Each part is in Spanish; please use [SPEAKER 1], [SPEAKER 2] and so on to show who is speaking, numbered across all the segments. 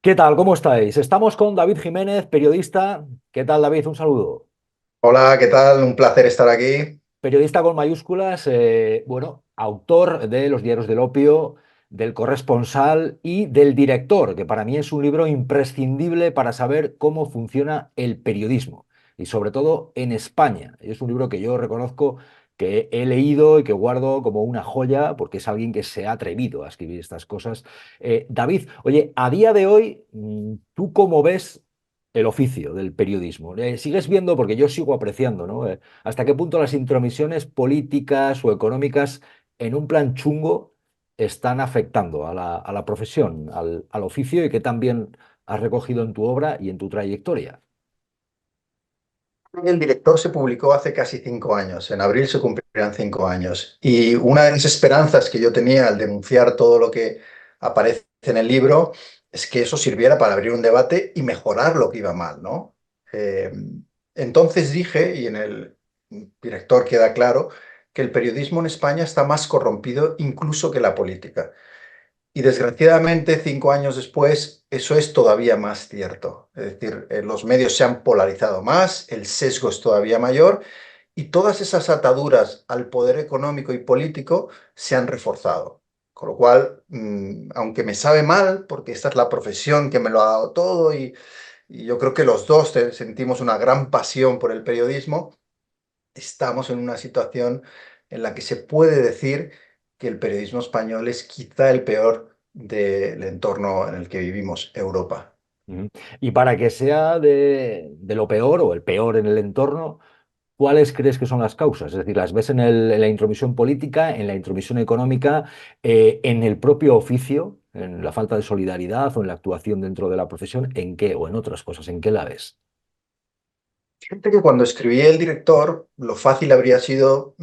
[SPEAKER 1] ¿Qué tal? ¿Cómo estáis? Estamos con David Jiménez, periodista. ¿Qué tal, David? Un saludo.
[SPEAKER 2] Hola, ¿qué tal? Un placer estar aquí.
[SPEAKER 1] Periodista con mayúsculas, bueno, autor de Los diarios del opio, del Corresponsal y del Director, que para mí es un libro imprescindible para saber cómo funciona el periodismo y sobre todo en España. Es un libro que yo reconozco que he leído y que guardo como una joya porque es alguien que se ha atrevido a escribir estas cosas. David, oye, a día de hoy, ¿tú cómo ves el oficio del periodismo? ¿Sigues viendo, porque yo sigo apreciando, ¿no? ¿Hasta qué punto las intromisiones políticas o económicas en un plan chungo están afectando a la profesión, al oficio y que también has recogido en tu obra y en tu trayectoria?
[SPEAKER 2] El director se publicó hace casi 5 años. En abril se cumplirán 5 años. Y una de las esperanzas que yo tenía al denunciar todo lo que aparece en el libro es que eso sirviera para abrir un debate y mejorar lo que iba mal, ¿no? Eh, entonces dije, y en el director queda claro, que el periodismo en España está más corrompido incluso que la política. Y desgraciadamente, 5 años después, eso es todavía más cierto. Es decir, los medios se han polarizado más, el sesgo es todavía mayor y todas esas ataduras al poder económico y político se han reforzado. Con lo cual, aunque me sabe mal, porque esta es la profesión que me lo ha dado todo y yo creo que los dos sentimos una gran pasión por el periodismo, estamos en una situación en la que se puede decir que el periodismo español es quizá el peor del entorno en el que vivimos, Europa.
[SPEAKER 1] Ujú. Y para que sea de lo peor o el peor en el entorno, ¿cuáles crees que son las causas? Es decir, ¿las ves en la intromisión política, en la intromisión económica, en el propio oficio, en la falta de solidaridad o en la actuación dentro de la profesión? ¿En qué? ¿O en otras cosas? ¿En qué la ves?
[SPEAKER 2] Fíjate que cuando escribí El director, lo fácil habría sido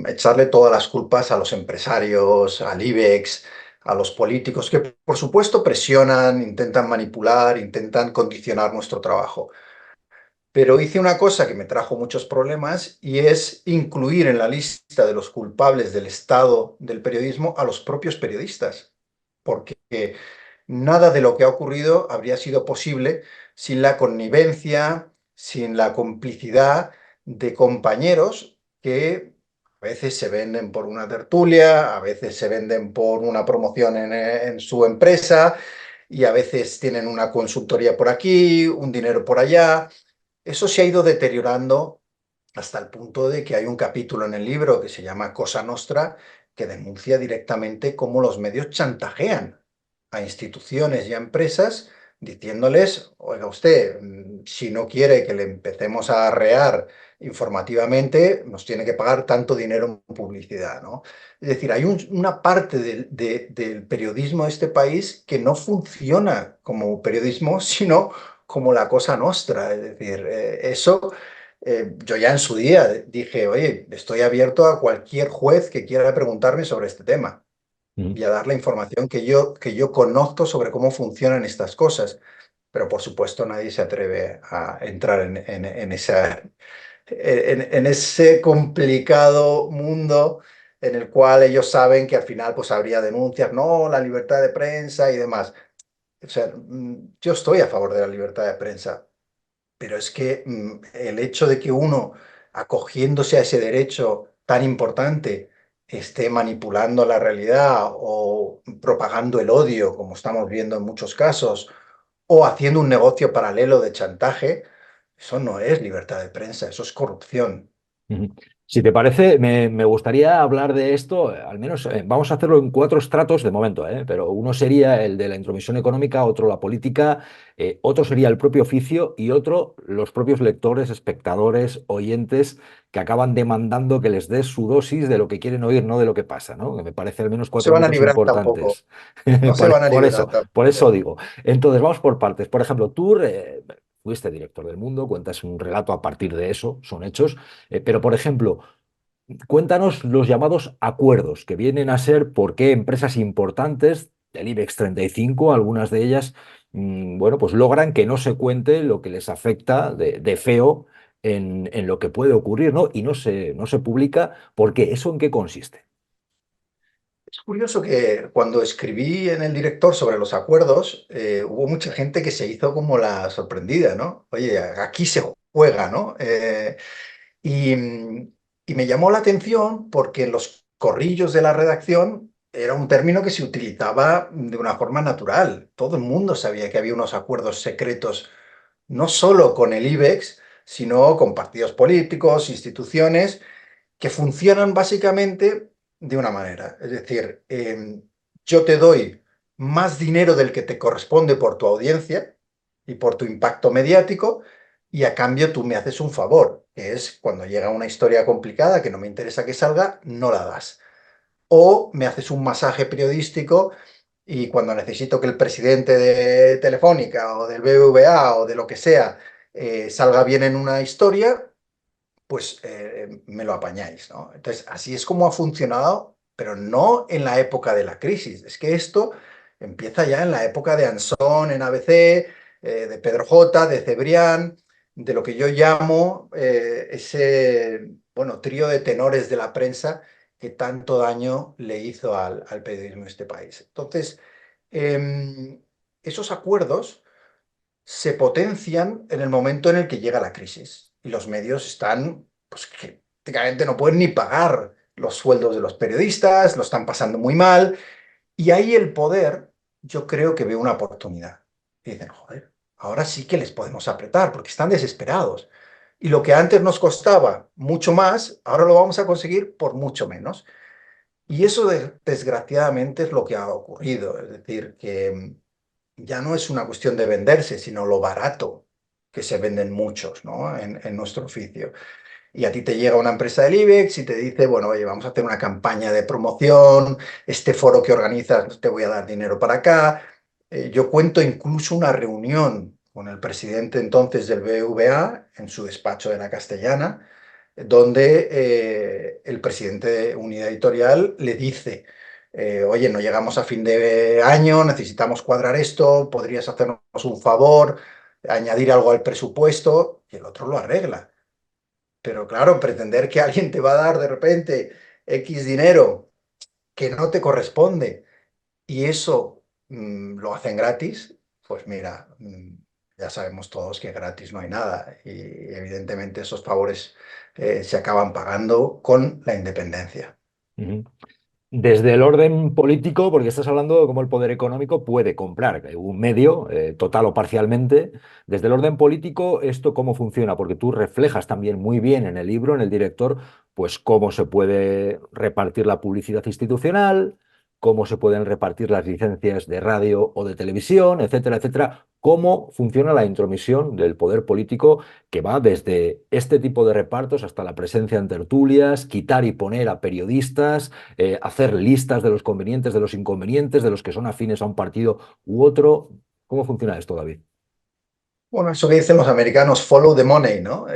[SPEAKER 2] echarle todas las culpas a los empresarios, al IBEX, a los políticos, que por supuesto presionan, intentan manipular, intentan condicionar nuestro trabajo. Pero hice una cosa que me trajo muchos problemas y es incluir en la lista de los culpables del estado del periodismo a los propios periodistas, porque nada de lo que ha ocurrido habría sido posible sin la connivencia, sin la complicidad de compañeros que a veces se venden por una tertulia, a veces se venden por una promoción en su empresa y a veces tienen una consultoría por aquí, un dinero por allá. Eso se ha ido deteriorando hasta el punto de que hay un capítulo en el libro que se llama Cosa Nostra, que denuncia directamente cómo los medios chantajean a instituciones y a empresas diciéndoles, oiga usted, si no quiere que le empecemos a arrear informativamente, nos tiene que pagar tanto dinero en publicidad, ¿no? Es decir, hay una parte del periodismo de este país que no funciona como periodismo, sino como la cosa nostra. Es decir, yo ya en su día dije, oye, estoy abierto a cualquier juez que quiera preguntarme sobre este tema
[SPEAKER 1] Ujú.
[SPEAKER 2] y a dar la información que yo conozco sobre cómo funcionan estas cosas. Pero por supuesto nadie se atreve a entrar en ese complicado mundo en el cual ellos saben que al final pues habría denuncias, no, la libertad de prensa y demás. O sea, yo estoy a favor de la libertad de prensa, pero es que el hecho de que uno, acogiéndose a ese derecho tan importante, esté manipulando la realidad o propagando el odio, como estamos viendo en muchos casos, o haciendo un negocio paralelo de chantaje, eso no es libertad de prensa, eso es corrupción.
[SPEAKER 1] Ujú. Si te parece, me gustaría hablar de esto, al menos vamos a hacerlo en cuatro estratos de momento, pero uno sería el de la intromisión económica, otro la política, otro sería el propio oficio y otro los propios lectores, espectadores, oyentes que acaban demandando que les des su dosis de lo que quieren oír, no de lo que pasa, ¿no? Que me parece al menos
[SPEAKER 2] No se
[SPEAKER 1] cuatro
[SPEAKER 2] van a
[SPEAKER 1] puntos
[SPEAKER 2] librar tampoco,
[SPEAKER 1] importantes.
[SPEAKER 2] no se van a
[SPEAKER 1] Por
[SPEAKER 2] librar
[SPEAKER 1] eso, por eso
[SPEAKER 2] tampoco.
[SPEAKER 1] digo. Entonces, vamos por partes. Por ejemplo, tú fuiste director del Mundo, cuentas un relato a partir de eso, son hechos. Pero, por ejemplo, cuéntanos los llamados acuerdos, que vienen a ser por qué empresas importantes del IBEX 35, algunas de ellas, bueno, pues logran que no se cuente lo que les afecta de feo en lo que puede ocurrir, ¿no? Y no se publica, ¿por qué? ¿Eso en qué consiste?
[SPEAKER 2] Es curioso que cuando escribí en el director sobre los acuerdos, hubo mucha gente que se hizo como la sorprendida, ¿no? Oye, aquí se juega, ¿no? Y, y me llamó la atención porque en los corrillos de la redacción era un término que se utilizaba de una forma natural. Todo el mundo sabía que había unos acuerdos secretos, no solo con el IBEX, sino con partidos políticos, instituciones que funcionan básicamente de una manera. Es decir, yo te doy más dinero del que te corresponde por tu audiencia y por tu impacto mediático, y a cambio tú me haces un favor, que es cuando llega una historia complicada que no me interesa que salga, no la das. O me haces un masaje periodístico y cuando necesito que el presidente de Telefónica o del BBVA o de lo que sea salga bien en una historia, pues me lo apañáis, ¿no? Entonces, así es como ha funcionado, pero no en la época de la crisis. Es que esto empieza ya en la época de Ansón en ABC, de Pedro J., de Cebrián, de lo que yo llamo ese, bueno, trío de tenores de la prensa que tanto daño le hizo al periodismo de este país. Entonces, esos acuerdos se potencian en el momento en el que llega la crisis y los medios están, pues que prácticamente no pueden ni pagar los sueldos de los periodistas, lo están pasando muy mal y ahí el poder, yo creo que ve una oportunidad. Y dicen, joder, ahora sí que les podemos apretar porque están desesperados. Y lo que antes nos costaba mucho más, ahora lo vamos a conseguir por mucho menos. Y eso desgraciadamente es lo que ha ocurrido. Es decir, que ya no es una cuestión de venderse, sino lo barato que se venden muchos, ¿no? En nuestro oficio. Y a ti te llega una empresa del IBEX y te dice, bueno, oye, vamos a hacer una campaña de promoción, este foro que organizas te voy a dar dinero para acá. Yo cuento incluso una reunión con el presidente entonces del BVA en su despacho de la Castellana, donde el presidente de Unidad Editorial le dice, oye, no llegamos a fin de año, necesitamos cuadrar esto, podrías hacernos un favor, añadir algo al presupuesto, y el otro lo arregla. Pero claro, pretender que alguien te va a dar de repente X dinero que no te corresponde y eso lo hacen gratis, pues mira, ya sabemos todos que gratis no hay nada y evidentemente esos favores se acaban pagando con la independencia.
[SPEAKER 1] Ujú. Desde el orden político, porque estás hablando de cómo el poder económico puede comprar un medio, total o parcialmente. Desde el orden político, ¿esto cómo funciona? Porque tú reflejas también muy bien en el libro, en el director, pues cómo se puede repartir la publicidad institucional, cómo se pueden repartir las licencias de radio o de televisión, etcétera, etcétera. Cómo funciona la intromisión del poder político que va desde este tipo de repartos hasta la presencia en tertulias, quitar y poner a periodistas, hacer listas de los convenientes, de los inconvenientes, de los que son afines a un partido u otro. ¿Cómo funciona esto, David?
[SPEAKER 2] Bueno, eso que dicen los americanos, follow the money, ¿no?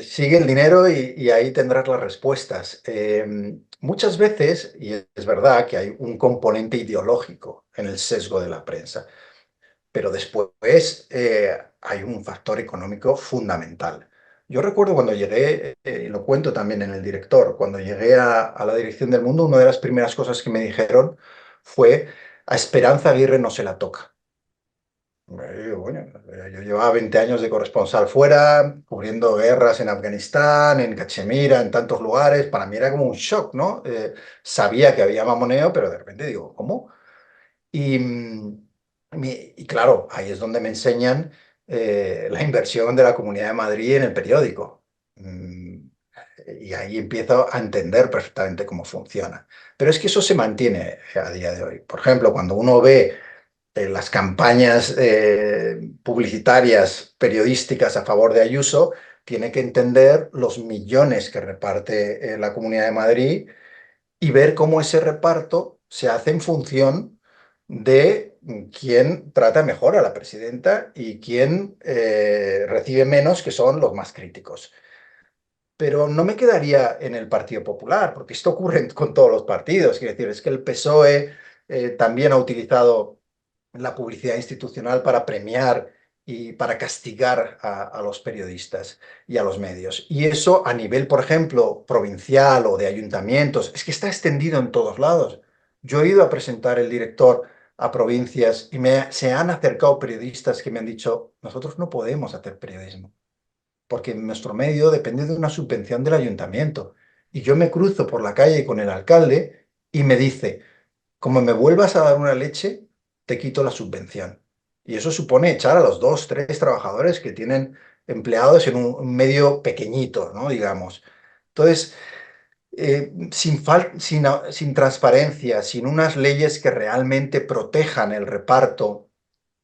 [SPEAKER 2] Sigue el dinero y ahí tendrás las respuestas. Muchas veces, y es verdad que hay un componente ideológico en el sesgo de la prensa. Pero después hay un factor económico fundamental. Yo recuerdo cuando llegué, y lo cuento también en el director, cuando llegué a la dirección del Mundo, una de las primeras cosas que me dijeron fue, a Esperanza Aguirre no se la toca. Bueno, yo llevaba 20 años de corresponsal fuera, cubriendo guerras en Afganistán, en Cachemira, en tantos lugares. Para mí era como un shock, ¿no? Sabía que había mamoneo, pero de repente digo, ¿cómo? Y, y claro, ahí es donde me enseñan la inversión de la Comunidad de Madrid en el periódico. Y ahí empiezo a entender perfectamente cómo funciona. Pero es que eso se mantiene a día de hoy. Por ejemplo, cuando uno ve las campañas publicitarias, periodísticas a favor de Ayuso, tiene que entender los millones que reparte la Comunidad de Madrid y ver cómo ese reparto se hace en función de quién trata mejor a la presidenta y quién recibe menos, que son los más críticos. Pero no me quedaría en el Partido Popular, porque esto ocurre con todos los partidos. Quiero decir, es que el PSOE también ha utilizado la publicidad institucional para premiar y para castigar a los periodistas y a los medios. Y eso a nivel, por ejemplo, provincial o de ayuntamientos, es que está extendido en todos lados. Yo he ido a presentar el director a provincias y se han acercado periodistas que me han dicho, nosotros no podemos hacer periodismo, porque nuestro medio depende de una subvención del ayuntamiento. Y yo me cruzo por la calle con el alcalde y me dice, como me vuelvas a dar una leche, te quito la subvención. Y eso supone echar a los dos, tres trabajadores que tienen empleados en un medio pequeñito, ¿no? Digamos. Entonces, sin transparencia, sin unas leyes que realmente protejan el reparto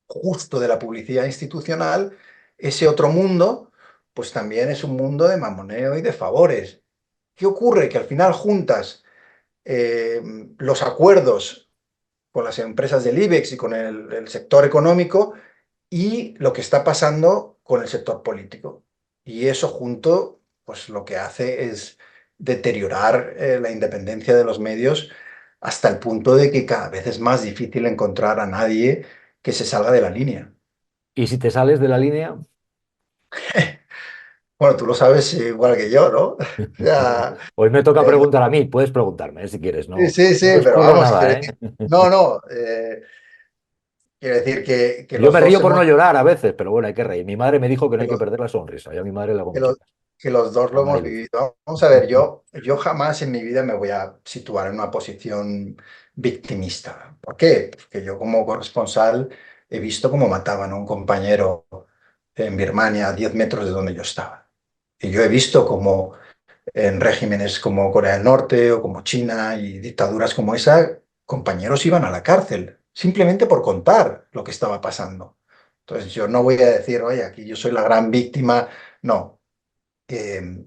[SPEAKER 2] justo de la publicidad institucional, ese otro mundo, pues también es un mundo de mamoneo y de favores. ¿Qué ocurre? Que al final juntas eh, los acuerdos con las empresas del IBEX y con el sector económico y lo que está pasando con el sector político. Y eso junto, pues lo que hace es deteriorar la independencia de los medios hasta el punto de que cada vez es más difícil encontrar a nadie que se salga de la línea.
[SPEAKER 1] Y si te sales de la línea,
[SPEAKER 2] Bueno, tú lo sabes igual que yo, ¿no? O sea,
[SPEAKER 1] hoy me toca
[SPEAKER 2] eh,
[SPEAKER 1] preguntar a mí, puedes preguntarme, si quieres,
[SPEAKER 2] sí,
[SPEAKER 1] no,
[SPEAKER 2] sí, sí,
[SPEAKER 1] no
[SPEAKER 2] pero
[SPEAKER 1] escondo
[SPEAKER 2] vamos, quiero
[SPEAKER 1] nada,
[SPEAKER 2] decir,
[SPEAKER 1] ¿eh?
[SPEAKER 2] no, no, quiero decir que
[SPEAKER 1] Yo
[SPEAKER 2] los
[SPEAKER 1] me
[SPEAKER 2] dos
[SPEAKER 1] río por
[SPEAKER 2] hemos
[SPEAKER 1] no llorar a veces, pero bueno, hay que reír. Mi madre me dijo que no
[SPEAKER 2] que
[SPEAKER 1] hay que
[SPEAKER 2] los,
[SPEAKER 1] perder la sonrisa, y a mi madre le hago
[SPEAKER 2] que
[SPEAKER 1] mucho
[SPEAKER 2] los-
[SPEAKER 1] caso,
[SPEAKER 2] que los dos
[SPEAKER 1] a
[SPEAKER 2] lo hemos
[SPEAKER 1] Mariluz.
[SPEAKER 2] vivido. Vamos a ver, yo jamás en mi vida me voy a situar en una posición victimista. ¿Por qué? Porque yo como corresponsal he visto cómo mataban a un compañero en Birmania a 10 metros de donde yo estaba. Y yo he visto cómo en regímenes como Corea del Norte o como China y dictaduras como esa, compañeros iban a la cárcel simplemente por contar lo que estaba pasando. Entonces yo no voy a decir, oye, aquí yo soy la gran víctima, no. Eh,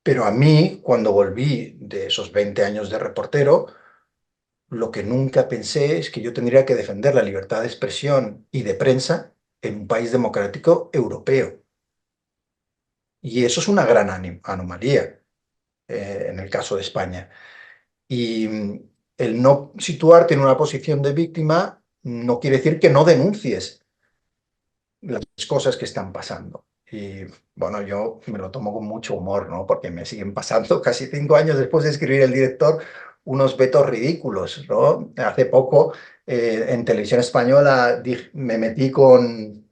[SPEAKER 2] pero a mí, cuando volví de esos 20 años de reportero, lo que nunca pensé es que yo tendría que defender la libertad de expresión y de prensa en un país democrático europeo. Y eso es una gran anomalía en el caso de España. Y el no situarte en una posición de víctima no quiere decir que no denuncies las cosas que están pasando. Y bueno, yo me lo tomo con mucho humor, ¿no? Porque me siguen pasando casi 5 años después de escribir el director unos vetos ridículos, ¿no? Hace poco en Televisión Española me metí con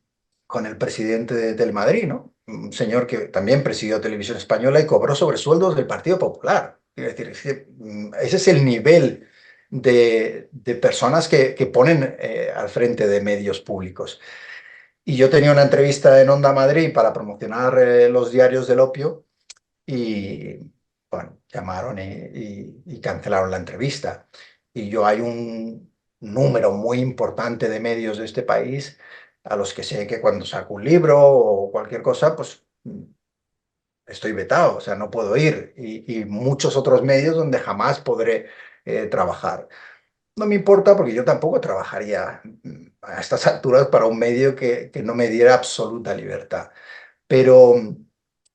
[SPEAKER 2] el presidente de Telemadrid, ¿no? Un señor que también presidió Televisión Española y cobró sobresueldos del Partido Popular. Quiero decir, ese es el nivel de personas que ponen al frente de medios públicos. Y yo tenía una entrevista en Onda Madrid para promocionar los diarios del opio y, bueno, llamaron y cancelaron la entrevista. Y yo hay un número muy importante de medios de este país a los que sé que cuando saco un libro o cualquier cosa, pues estoy vetado, o sea, no puedo ir. Y muchos otros medios donde jamás podré trabajar. No me importa porque yo tampoco trabajaría a estas alturas para un medio que no me diera absoluta libertad. Pero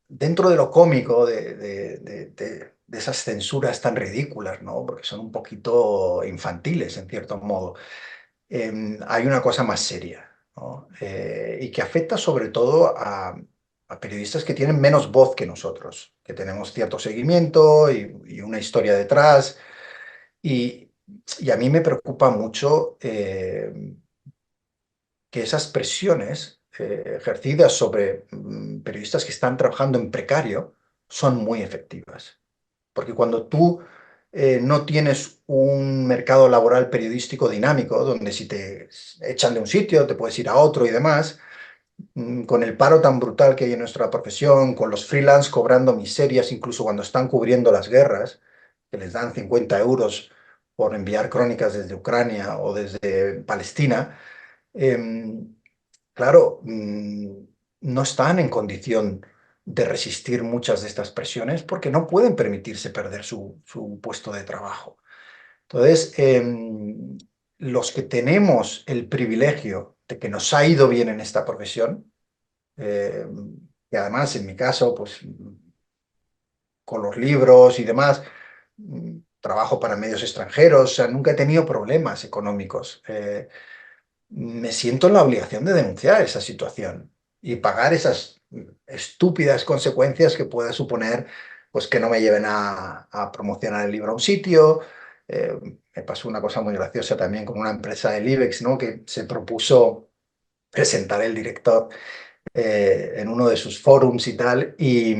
[SPEAKER 2] dentro de lo cómico de esas censuras tan ridículas, ¿no? Porque son un poquito infantiles en cierto modo, hay una cosa más seria, ¿no? Y que afecta sobre todo a periodistas que tienen menos voz que nosotros, que tenemos cierto seguimiento y una historia detrás. Y, y a mí me preocupa mucho que esas presiones ejercidas sobre periodistas que están trabajando en precario son muy efectivas. Porque cuando tú no tienes un mercado laboral periodístico dinámico, donde si te echan de un sitio, te puedes ir a otro y demás, con el paro tan brutal que hay en nuestra profesión, con los freelance cobrando miserias, incluso cuando están cubriendo las guerras, que les dan 50 euros por enviar crónicas desde Ucrania o desde Palestina, em, claro, no están en condición de resistir muchas de estas presiones porque no pueden permitirse perder su puesto de trabajo. Entonces, los que tenemos el privilegio de que nos ha ido bien en esta profesión, eh, y además en mi caso, pues con los libros y demás, trabajo para medios extranjeros, o sea, nunca he tenido problemas económicos. Me siento en la obligación de denunciar esa situación y pagar esas estúpidas consecuencias que pueda suponer pues que no me lleven a promocionar el libro a un sitio, Eh, Me pasó una cosa muy graciosa también con una empresa del IBEX, ¿no? Que se propuso presentar el director en uno de sus forums y tal, y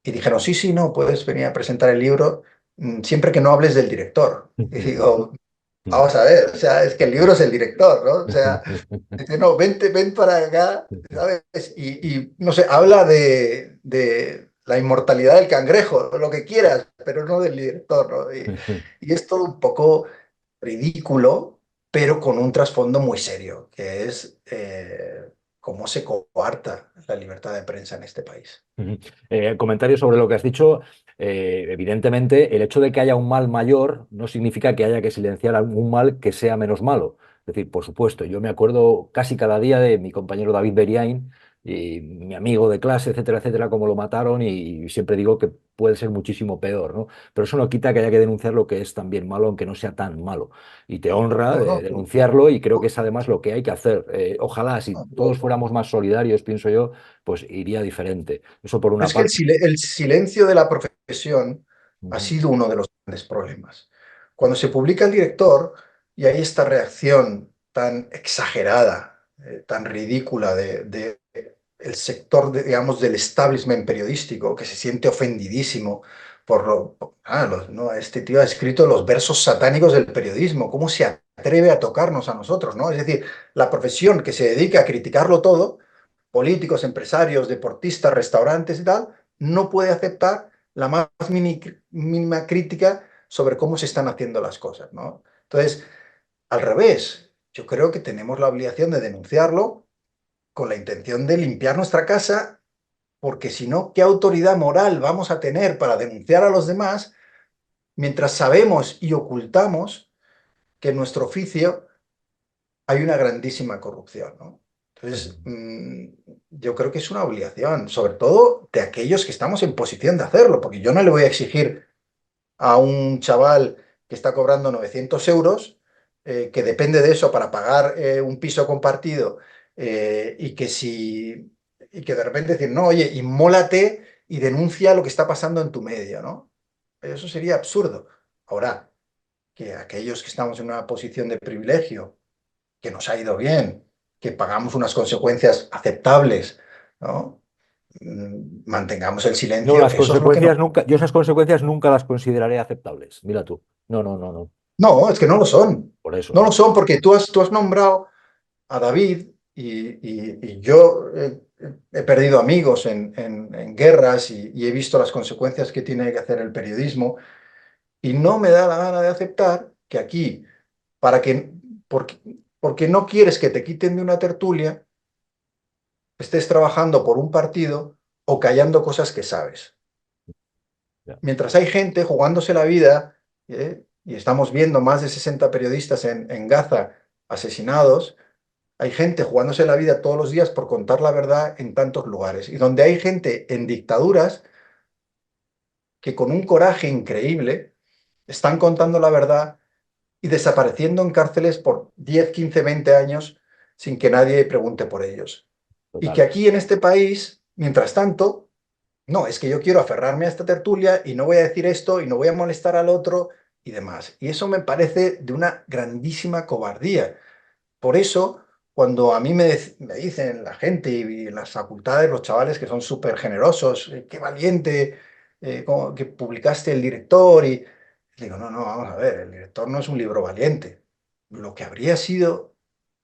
[SPEAKER 2] dijeron, sí, sí, no, puedes venir a presentar el libro siempre que no hables del director. Y digo, vamos a ver, o sea, es que el libro es el director, ¿no? O sea, dice, no, vente, ven para acá, ¿sabes? No sé, habla de la inmortalidad del cangrejo, lo que quieras, pero no del director, ¿no? Y es todo un poco ridículo, pero con un trasfondo muy serio, que es cómo se coarta la libertad de prensa en este país.
[SPEAKER 1] Ujú. Comentario sobre lo que has dicho. Evidentemente, el hecho de que haya un mal mayor no significa que haya que silenciar algún mal que sea menos malo. Es decir, por supuesto, yo me acuerdo casi cada día de mi compañero David Beriain y mi amigo de clase, etcétera, etcétera, cómo lo mataron y siempre digo que puede ser muchísimo peor, ¿no? Pero eso no quita que haya que denunciar lo que es también malo, aunque no sea tan malo. Y te honra
[SPEAKER 2] No, no,
[SPEAKER 1] denunciarlo y creo que es además lo que hay que hacer. Ojalá, si
[SPEAKER 2] no.
[SPEAKER 1] todos fuéramos más solidarios, pienso yo, pues iría diferente. Eso por una
[SPEAKER 2] Es que
[SPEAKER 1] parte.
[SPEAKER 2] el silencio de la profesión ha
[SPEAKER 1] Ujú,
[SPEAKER 2] sido uno de los grandes problemas. Cuando se publica el director y hay esta reacción tan exagerada, tan ridícula de el sector, digamos, del establishment periodístico, que se siente ofendidísimo ¿no? Este tío ha escrito los versos satánicos del periodismo. ¿Cómo se atreve a tocarnos a nosotros, ¿no? Es decir, la profesión que se dedica a criticarlo todo, políticos, empresarios, deportistas, restaurantes y tal, no puede aceptar la más mínima crítica sobre cómo se están haciendo las cosas, ¿no? Entonces, al revés, yo creo que tenemos la obligación de denunciarlo con la intención de limpiar nuestra casa, porque si no, ¿qué autoridad moral vamos a tener para denunciar a los demás mientras sabemos y ocultamos que en nuestro oficio hay una grandísima corrupción, ¿no?
[SPEAKER 1] ujú.
[SPEAKER 2] Entonces, yo creo que es una obligación, sobre todo de aquellos que estamos en posición de hacerlo, porque yo no le voy a exigir a un chaval que está cobrando 900 euros, que depende de eso para pagar un piso compartido, y que y que de repente decir, no, oye, inmólate y denuncia lo que está pasando en tu medio, ¿no? Eso sería absurdo. Ahora, que aquellos que estamos en una posición de privilegio, que nos ha ido bien, que pagamos unas consecuencias aceptables, ¿no? Mantengamos el
[SPEAKER 1] No,
[SPEAKER 2] silencio,
[SPEAKER 1] las
[SPEAKER 2] que eso es lo que nos...
[SPEAKER 1] consecuencias nunca, yo esas consecuencias nunca las consideraré aceptables. Mira tú. No, no, no, no.
[SPEAKER 2] No, es que no lo son.
[SPEAKER 1] Por eso,
[SPEAKER 2] No lo
[SPEAKER 1] no.
[SPEAKER 2] son porque tú has nombrado a David y yo he perdido amigos en guerras y he visto las consecuencias que tiene que hacer el periodismo y no me da la gana de aceptar que aquí, para que, porque, porque no quieres que te quiten de una tertulia, estés trabajando por un partido o callando cosas que sabes.
[SPEAKER 1] Ya,
[SPEAKER 2] Mientras hay gente jugándose la vida, y estamos viendo más de 60 periodistas en Gaza asesinados, hay gente jugándose la vida todos los días por contar la verdad en tantos lugares. Y donde hay gente en dictaduras que con un coraje increíble están contando la verdad y desapareciendo en cárceles por 10, 15, 20 años sin que nadie pregunte por ellos. Y que
[SPEAKER 1] total.
[SPEAKER 2] aquí en este país, mientras tanto, no, es que yo quiero aferrarme a esta tertulia y no voy a decir esto y no voy a molestar al otro y demás. Y eso me parece de una grandísima cobardía. Por eso, cuando a mí me dicen la gente y en las facultades, los chavales que son súper generosos, qué valiente, que publicaste el director, y digo, no, no, vamos a ver, el director no es un libro valiente. Lo que habría sido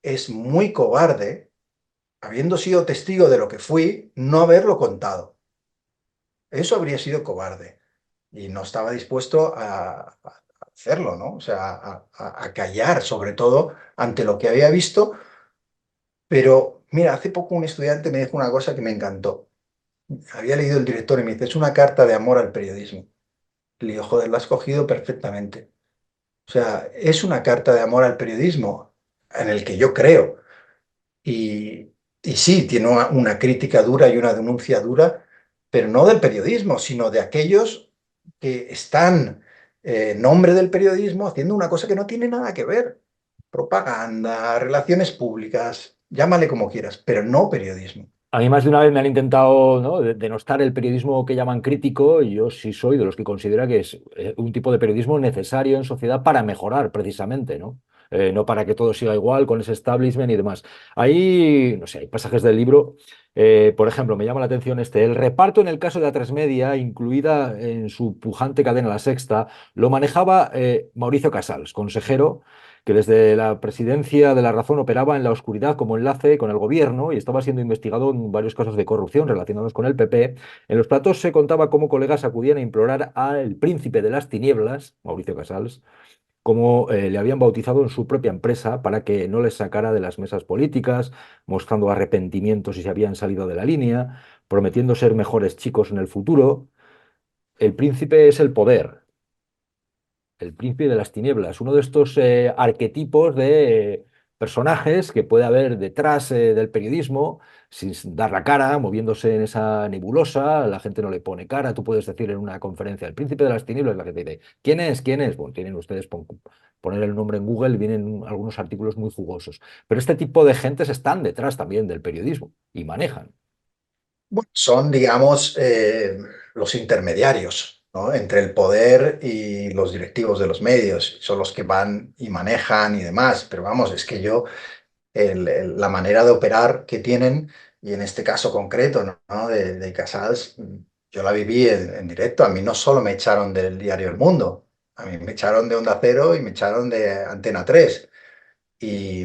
[SPEAKER 2] es muy cobarde, habiendo sido testigo de lo que fui, no haberlo contado. Eso habría sido cobarde y no estaba dispuesto a hacerlo, ¿no? O sea, a callar, sobre todo ante lo que había visto. Pero mira, hace poco un estudiante me dijo una cosa que me encantó. Había leído el director y me dice, es una carta de amor al periodismo. Le digo, joder, lo has cogido perfectamente. O sea, es una carta de amor al periodismo en el que yo creo. Y sí, tiene una crítica dura y una denuncia dura, pero no del periodismo, sino de aquellos que están en nombre del periodismo haciendo una cosa que no tiene nada que ver. Propaganda, relaciones públicas, llámale como quieras, pero no periodismo.
[SPEAKER 1] A mí más de una vez me han intentado, ¿no?, denostar el periodismo que llaman crítico, y yo sí soy de los que considera que es un tipo de periodismo necesario en sociedad para mejorar precisamente, ¿no? No para que todo siga igual con ese establishment y demás. Ahí, no sé, hay pasajes del libro, por ejemplo, me llama la atención el reparto en el caso de A3 Media, incluida en su pujante cadena La Sexta, lo manejaba Mauricio Casals, consejero que desde la presidencia de La Razón operaba en la oscuridad como enlace con el gobierno y estaba siendo investigado en varios casos de corrupción relacionados con el PP. En los platos se contaba cómo colegas acudían a implorar al príncipe de las tinieblas, Mauricio Casals, como le habían bautizado en su propia empresa para que no les sacara de las mesas políticas, mostrando arrepentimientos si se habían salido de la línea, prometiendo ser mejores chicos en el futuro. El príncipe es el poder, el príncipe de las tinieblas, uno de estos arquetipos de personajes que puede haber detrás del periodismo, sin dar la cara, moviéndose en esa nebulosa, la gente no le pone cara, tú puedes decir en una conferencia, el príncipe de las tinieblas, la gente dice, ¿quién es? ¿Quién es? Bueno, tienen ustedes, poner el nombre en Google, vienen algunos artículos muy jugosos, pero este tipo de gentes están detrás también del periodismo y manejan.
[SPEAKER 2] Bueno, son, digamos, los intermediarios, ¿no?, entre el poder y los directivos de los medios. Son los que van y manejan y demás. Pero vamos, es que yo, la manera de operar que tienen, y en este caso concreto, ¿no?, de Casals, yo la viví en directo. A mí no solo me echaron del diario El Mundo, a mí me echaron de Onda Cero y me echaron de Antena 3. Y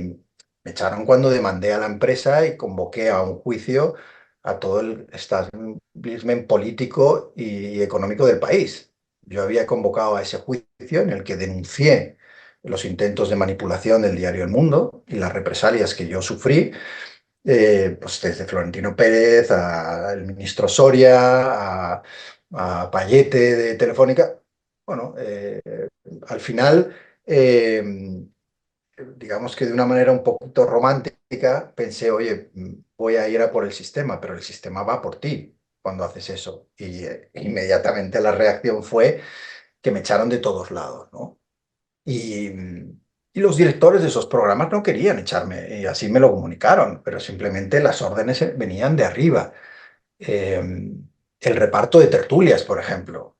[SPEAKER 2] me echaron cuando demandé a la empresa y convoqué a un juicio a todo el establishment político y económico del país. Yo había convocado a ese juicio en el que denuncié los intentos de manipulación del diario El Mundo y las represalias que yo sufrí, pues desde Florentino Pérez al ministro Soria, a Payete de Telefónica. Bueno, al final, digamos que de una manera un poquito romántica, pensé, oye, voy a ir a por el sistema, pero el sistema va por ti cuando haces eso. Y inmediatamente la reacción fue que me echaron de todos lados, ¿no? Y los directores de esos programas no querían echarme, y así me lo comunicaron, pero simplemente las órdenes venían de arriba. Eh, el reparto de tertulias, por ejemplo.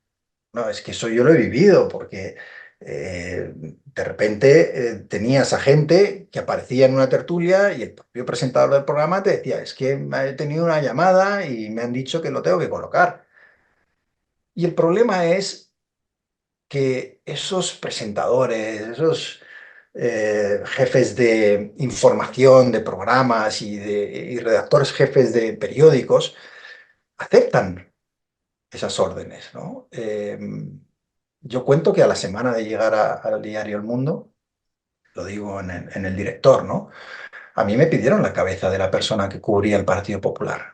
[SPEAKER 2] No, es que eso yo lo he vivido, porque de repente tenías a gente que aparecía en una tertulia y el propio presentador del programa te decía, es que he tenido una llamada y me han dicho que lo tengo que colocar. Y el problema es que esos presentadores, esos jefes de información de programas y redactores jefes de periódicos aceptan esas órdenes, ¿no? Yo cuento que a la semana de llegar al diario El Mundo, lo digo en el director, ¿no? A mí me pidieron la cabeza de la persona que cubría el Partido Popular.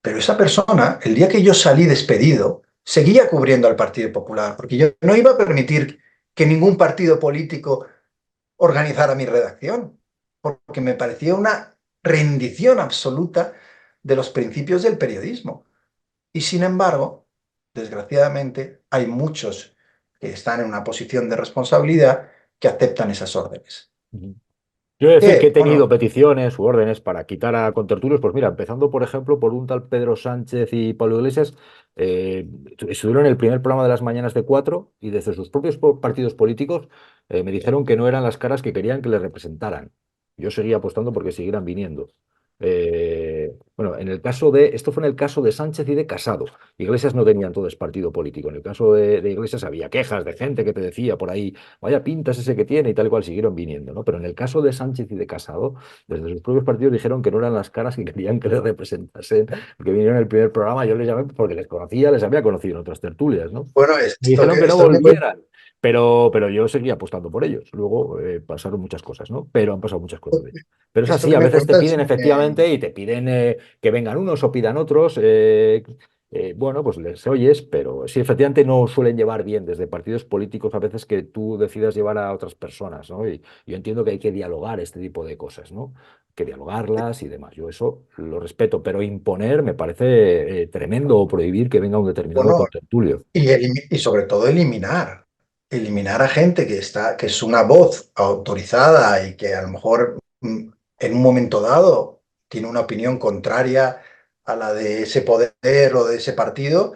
[SPEAKER 2] Pero esa persona, el día que yo salí despedido, seguía cubriendo al Partido Popular, porque yo no iba a permitir que ningún partido político organizara mi redacción, porque me parecía una rendición absoluta de los principios del periodismo. Y sin embargo, desgraciadamente, hay muchos que están en una posición de responsabilidad que aceptan esas órdenes.
[SPEAKER 1] Yo he de decir que he
[SPEAKER 2] Que,
[SPEAKER 1] tenido
[SPEAKER 2] bueno,
[SPEAKER 1] peticiones u órdenes para quitar a contertulios, pues mira, empezando por ejemplo por un tal Pedro Sánchez y Pablo Iglesias, estuvieron en el primer programa de las mañanas de Cuatro y desde sus propios partidos políticos me dijeron que no eran las caras que querían que les representaran. Yo seguía apostando porque siguieran viniendo. Bueno, esto fue en el caso de Sánchez y de Casado. Iglesias no tenían todo partido político. En el caso de Iglesias había quejas de gente que te decía por ahí, vaya pintas ese que tiene y tal y cual, siguieron viniendo, ¿no? Pero en el caso de Sánchez y de Casado, desde sus propios partidos dijeron que no eran las caras que querían que les representasen, que vinieron en el primer programa, yo les llamé porque les conocía, les había conocido en otras tertulias, ¿no?
[SPEAKER 2] bueno,
[SPEAKER 1] Me dijeron que no volvieran, pero yo seguía apostando por ellos. Luego pasaron muchas cosas, ¿no? Pero han pasado muchas cosas de ello. Pero es
[SPEAKER 2] esto
[SPEAKER 1] así,
[SPEAKER 2] que
[SPEAKER 1] a
[SPEAKER 2] me
[SPEAKER 1] veces te
[SPEAKER 2] cuentas
[SPEAKER 1] piden efectivamente y te piden que vengan unos o pidan otros. Bueno, pues les oyes, pero sí, efectivamente no suelen llevar bien desde partidos políticos a veces que tú decidas llevar a otras personas, ¿no? Y yo entiendo que hay que dialogar este tipo de cosas, ¿no? Que dialogarlas y demás. Yo eso lo respeto, pero imponer me parece tremendo o prohibir que venga un determinado
[SPEAKER 2] bueno,
[SPEAKER 1] contertulio.
[SPEAKER 2] y sobre todo eliminar a gente que es una voz autorizada y que a lo mejor en un momento dado tiene una opinión contraria a la de ese poder o de ese partido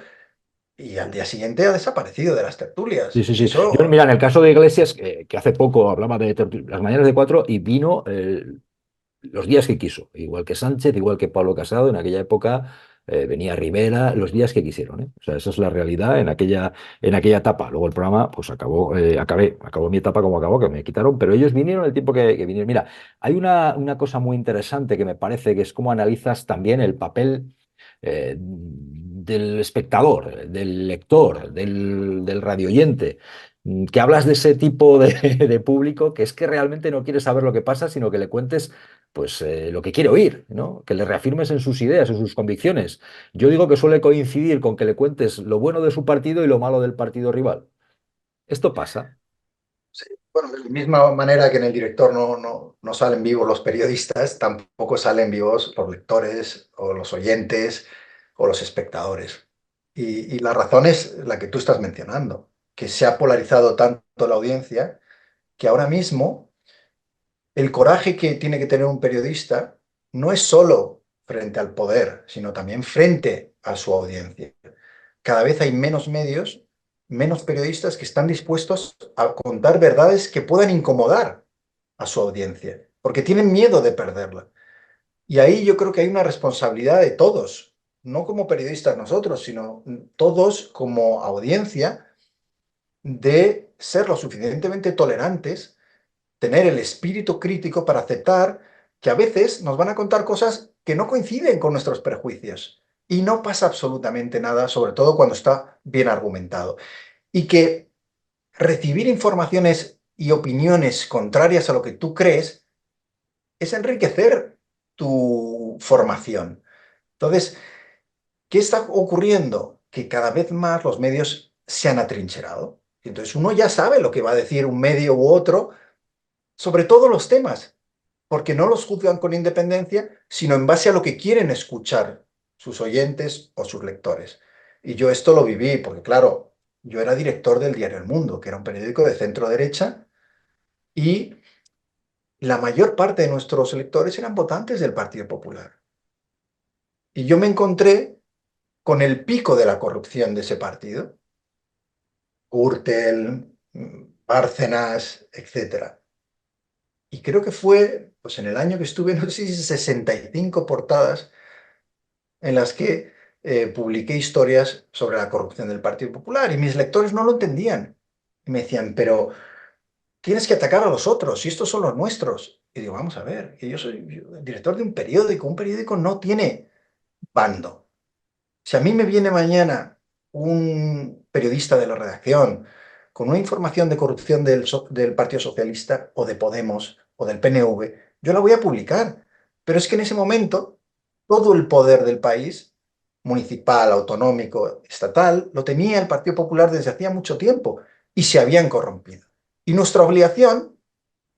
[SPEAKER 2] y al día siguiente ha desaparecido de las
[SPEAKER 1] Sí,
[SPEAKER 2] tertulias.
[SPEAKER 1] sí,
[SPEAKER 2] Y
[SPEAKER 1] sí. Yo,
[SPEAKER 2] eso,
[SPEAKER 1] mira, en el caso de Iglesias, que hace poco hablaba de las mañanas de cuatro y vino los días que quiso, igual que Sánchez, igual que Pablo Casado, en aquella época venía Rivera, los días que quisieron, ¿eh? O sea, esa es la realidad en aquella etapa. Luego el programa, pues acabó mi etapa como acabó, que me quitaron, pero ellos vinieron el tiempo que vinieron. Mira, hay una cosa muy interesante que me parece que es cómo analizas también el papel del espectador, del lector, del radioyente, que hablas de ese tipo de público que es que realmente no quiere saber lo que pasa, sino que le cuentes pues lo que quiere oír, ¿no? Que le reafirmes en sus ideas, en sus convicciones. Yo digo que suele coincidir con que le cuentes lo bueno de su partido y lo malo del partido rival. Esto pasa.
[SPEAKER 2] sí, bueno, de la misma manera que en el director no salen vivos los periodistas, tampoco salen vivos los lectores o los oyentes o los espectadores. Y la razón es la que tú estás mencionando, que se ha polarizado tanto la audiencia que ahora mismo el coraje que tiene que tener un periodista no es solo frente al poder, sino también frente a su audiencia. Cada vez hay menos medios, menos periodistas que están dispuestos a contar verdades que puedan incomodar a su audiencia, porque tienen miedo de perderla. Y ahí yo creo que hay una responsabilidad de todos, no como periodistas nosotros, sino todos como audiencia, de ser lo suficientemente tolerantes, tener el espíritu crítico para aceptar que a veces nos van a contar cosas que no coinciden con nuestros prejuicios. Y no pasa absolutamente nada, sobre todo cuando está bien argumentado. Y que recibir informaciones y opiniones contrarias a lo que tú crees es enriquecer tu formación. Entonces, ¿qué está ocurriendo? Que cada vez más los medios se han atrincherado. Y entonces uno ya sabe lo que va a decir un medio u otro sobre todos los temas, porque no los juzgan con independencia, sino en base a lo que quieren escuchar sus oyentes o sus lectores. Y yo esto lo viví, porque claro, yo era director del diario El Mundo, que era un periódico de centro derecha, y la mayor parte de nuestros lectores eran votantes del Partido Popular. Y yo me encontré con el pico de la corrupción de ese partido, Gürtel, Bárcenas, etcétera. Y creo que fue, pues en el año que estuve, no sé si 65 portadas en las que publiqué historias sobre la corrupción del Partido Popular y mis lectores no lo entendían. Y me decían, pero tienes que atacar a los otros y estos son los nuestros. Y digo, vamos a ver, que yo soy director de un periódico no tiene bando. Si a mí me viene mañana un periodista de la redacción con una información de corrupción del Partido Socialista o de Podemos o del PNV, yo la voy a publicar. Pero es que en ese momento todo el poder del país, municipal, autonómico, estatal, lo tenía el Partido Popular desde hacía mucho tiempo y se habían corrompido. Y nuestra obligación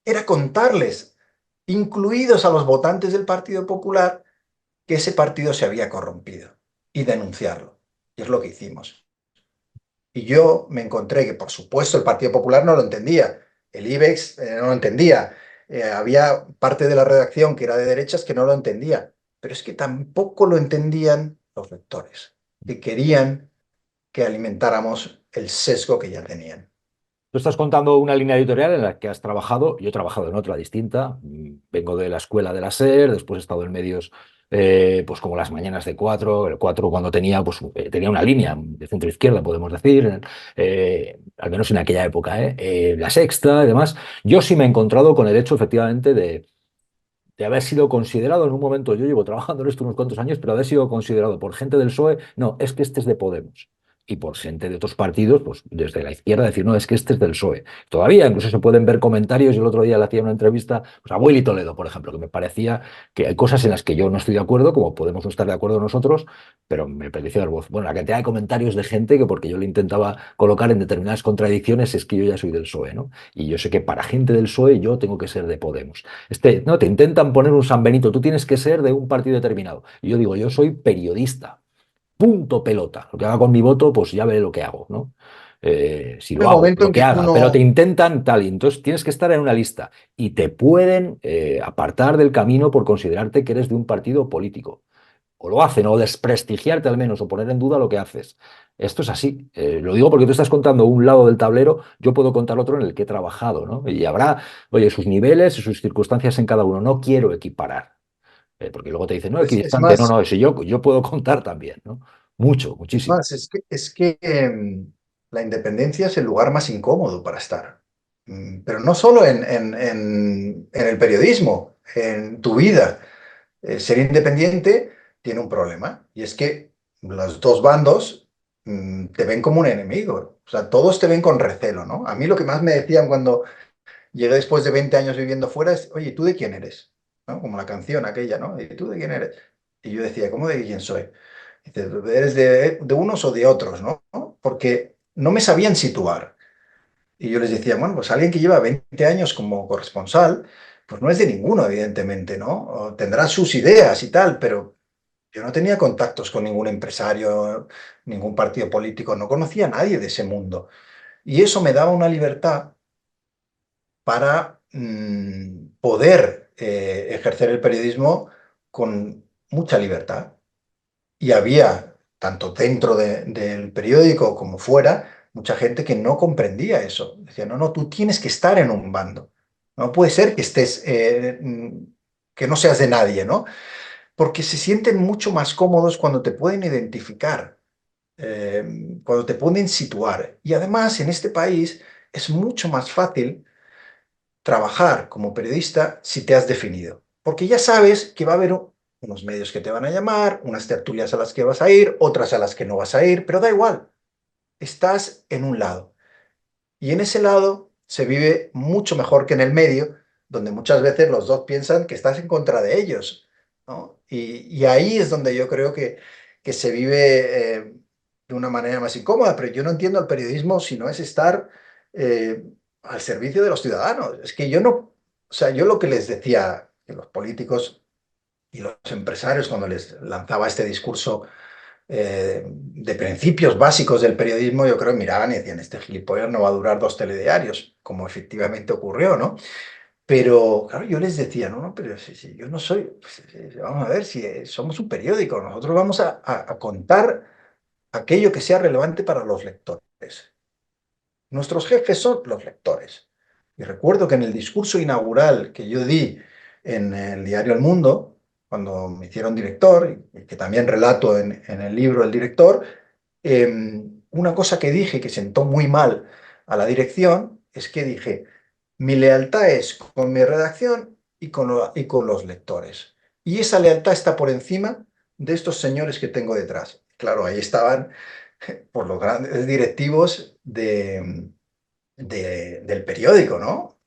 [SPEAKER 2] era contarles, incluidos a los votantes del Partido Popular, que ese partido se había corrompido y denunciarlo. Y es lo que hicimos. Y yo me encontré que, por supuesto, el Partido Popular no lo entendía, el IBEX no lo entendía, había parte de la redacción que era de derechas que no lo entendía, pero es que tampoco lo entendían los lectores, que querían que alimentáramos el sesgo que ya tenían.
[SPEAKER 1] Tú estás contando una línea editorial en la que has trabajado, yo he trabajado en otra distinta, vengo de la escuela de la SER, después he estado en medios pues como las mañanas de Cuatro, el Cuatro cuando tenía, pues, tenía una línea de centro izquierda, podemos decir, al menos en aquella época, La Sexta y demás. Yo sí me he encontrado con el hecho efectivamente de haber sido considerado en un momento, yo llevo trabajando en esto unos cuantos años, pero haber sido considerado por gente del PSOE, no, es que este es de Podemos. Y por gente de otros partidos, pues desde la izquierda, decir, no, es que este es del PSOE. Todavía incluso se pueden ver comentarios. Yo el otro día le hacía una entrevista pues, a Willy Toledo, por ejemplo, que me parecía que hay cosas en las que yo no estoy de acuerdo, como podemos no estar de acuerdo nosotros, pero me pareció dar voz. Bueno, la cantidad de comentarios de gente que porque yo le intentaba colocar en determinadas contradicciones es que yo ya soy del PSOE, ¿no? Y yo sé que para gente del PSOE yo tengo que ser de Podemos. No, te intentan poner un San Benito, tú tienes que ser de un partido determinado. Y yo digo, yo soy periodista, punto pelota. Lo que haga con mi voto, pues ya veré lo que hago, ¿no? si
[SPEAKER 2] El
[SPEAKER 1] lo hago,
[SPEAKER 2] momento
[SPEAKER 1] lo
[SPEAKER 2] en
[SPEAKER 1] que
[SPEAKER 2] que tú
[SPEAKER 1] haga, pero te
[SPEAKER 2] no...
[SPEAKER 1] intentan tal, y entonces tienes que estar en una lista y te pueden apartar del camino por considerarte que eres de un partido político. O lo hacen, o desprestigiarte al menos, o poner en duda lo que haces. Esto es así. Lo digo porque tú estás contando un lado del tablero, yo puedo contar otro en el que he trabajado, ¿no? Y habrá, oye, sus niveles y sus circunstancias en cada uno. No quiero equiparar, porque luego te dicen, no,
[SPEAKER 2] Es
[SPEAKER 1] equidistante. No,
[SPEAKER 2] más,
[SPEAKER 1] no, si yo puedo contar también, ¿no? Mucho,
[SPEAKER 2] es
[SPEAKER 1] muchísimo.
[SPEAKER 2] más, es que la independencia es el lugar más incómodo para estar. Pero no solo en el periodismo, en tu vida. Ser independiente tiene un problema, y es que los dos bandos te ven como un enemigo. O sea, todos te ven con recelo, ¿no? A mí lo que más me decían cuando llegué después de 20 años viviendo fuera es, oye, ¿tú de quién eres? ¿No? Como la canción aquella, ¿no? ¿Y tú de quién eres? Y yo decía, ¿cómo de quién soy? Dice, ¿eres de unos o de otros, ¿no? Porque no me sabían situar. Y yo les decía, bueno, pues alguien que lleva 20 años como corresponsal, pues no es de ninguno, evidentemente, ¿no? O tendrá sus ideas y tal, pero yo no tenía contactos con ningún empresario, ningún partido político, no conocía a nadie de ese mundo. Y eso me daba una libertad para poder ejercer el periodismo con mucha libertad. Y había, tanto dentro del periódico como fuera, mucha gente que no comprendía eso. Decía, no, no, tú tienes que estar en un bando. No puede ser que estés, que no seas de nadie, ¿no? Porque se sienten mucho más cómodos cuando te pueden identificar, cuando te pueden situar. Y además, en este país es mucho más fácil trabajar como periodista si te has definido, porque ya sabes que va a haber unos medios que te van a llamar, unas tertulias a las que vas a ir, otras a las que no vas a ir, pero da igual, estás en un lado. Y en ese lado se vive mucho mejor que en el medio, donde muchas veces los dos piensan que estás en contra de ellos, ¿no? Y ahí es donde yo creo que se vive de una manera más incómoda, pero yo no entiendo el periodismo si no es estar eh, al servicio de los ciudadanos. Es que yo no, o sea, yo lo que les decía que los políticos y los empresarios cuando les lanzaba este discurso de principios básicos del periodismo, yo creo que miraban y decían, este gilipollas no va a durar dos telediarios, como efectivamente ocurrió, ¿no? Pero, claro, yo les decía, no, no, pero si yo no soy, pues, vamos a ver, si somos un periódico, nosotros vamos a contar aquello que sea relevante para los lectores. Nuestros jefes son los lectores. Y recuerdo que en el discurso inaugural que yo di en el diario El Mundo, cuando me hicieron director, y que también relato en el libro El Director, una cosa que dije que sentó muy mal a la dirección es que dije, mi lealtad es con mi redacción y con los lectores. Y esa lealtad está por encima de estos señores que tengo detrás. Claro, ahí estaban por los grandes directivos del periódico, ¿no?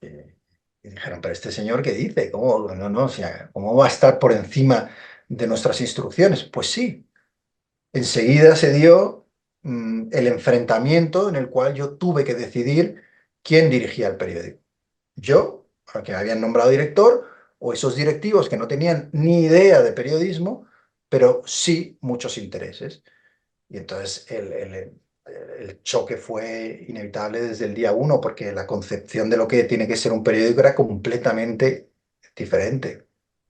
[SPEAKER 2] Y dijeron, pero este señor, ¿qué dice? ¿Cómo, no, no, o sea, ¿cómo va a estar por encima de nuestras instrucciones? Pues sí, enseguida se dio el enfrentamiento en el cual yo tuve que decidir quién dirigía el periódico. Yo, al que me habían nombrado director, o esos directivos que no tenían ni idea de periodismo, pero sí muchos intereses. Y entonces el choque fue inevitable desde el día uno, porque la concepción de lo que tiene que ser un periódico era completamente diferente.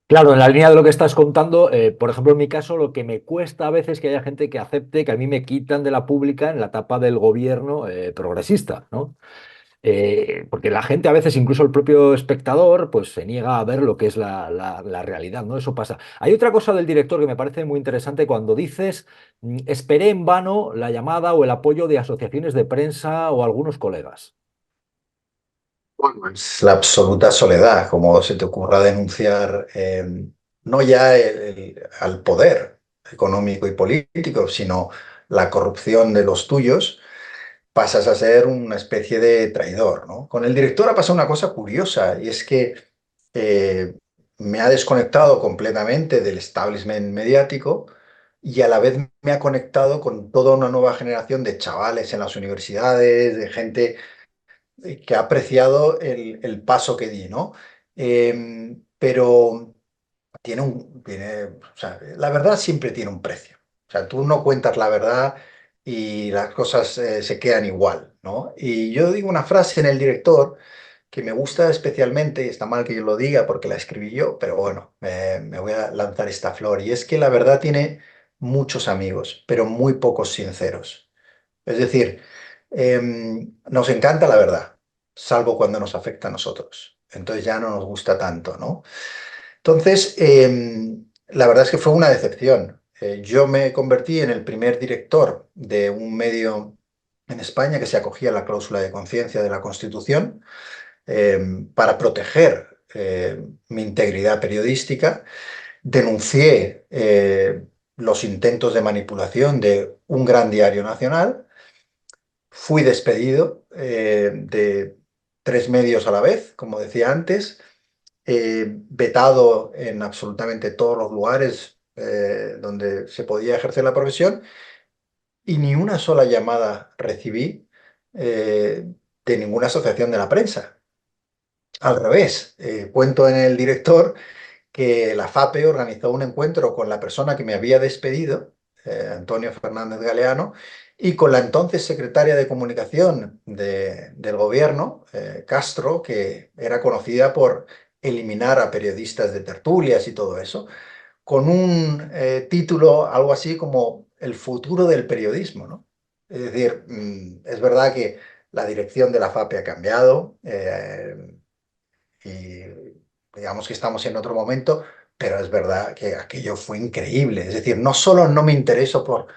[SPEAKER 1] Claro, en la línea de lo que estás contando, por ejemplo, en mi caso, lo que me cuesta a veces que haya gente que acepte que a mí me quitan de la pública en la etapa del gobierno progresista, ¿no? Porque la gente a veces, incluso el propio espectador, pues se niega a ver lo que es la realidad, ¿no? Eso pasa. Hay otra cosa del director que me parece muy interesante cuando dices, esperé en vano la llamada o el apoyo de asociaciones de prensa o algunos colegas.
[SPEAKER 2] Bueno, es la absoluta soledad, como se te ocurra denunciar no ya al poder económico y político, sino la corrupción de los tuyos, pasas a ser una especie de traidor, ¿no? Con el director ha pasado una cosa curiosa, y es que eh, me ha desconectado completamente del establishment mediático, y a la vez me ha conectado con toda una nueva generación de chavales en las universidades, de gente que ha apreciado el paso que di, ¿no? Pero o sea, la verdad siempre tiene un precio. O sea, tú no cuentas la verdad y las cosas se quedan igual, ¿no? Y yo digo una frase en El Director que me gusta especialmente, y está mal que yo lo diga porque la escribí yo, pero bueno, me voy a lanzar esta flor, y es que la verdad tiene muchos amigos, pero muy pocos sinceros. Es decir, nos encanta la verdad, salvo cuando nos afecta a nosotros. Entonces ya no nos gusta tanto, ¿no? Entonces, la verdad es que fue una decepción. Yo me convertí en el primer director de un medio en España que se acogía a la cláusula de conciencia de la Constitución para proteger mi integridad periodística. Denuncié los intentos de manipulación de un gran diario nacional. Fui despedido de tres medios a la vez, como decía antes, vetado en absolutamente todos los lugares donde se podía ejercer la profesión, y ni una sola llamada recibí de ninguna asociación de la prensa. Al revés, cuento en El Director que la FAPE organizó un encuentro con la persona que me había despedido, Antonio Fernández Galeano, y con la entonces secretaria de Comunicación del gobierno, Castro, que era conocida por eliminar a periodistas de tertulias y todo eso, con un título algo así como El futuro del periodismo, ¿no? Es decir, es verdad que la dirección de la FAPE ha cambiado, y digamos que estamos en otro momento, pero es verdad que aquello fue increíble. Es decir, no solo no me intereso por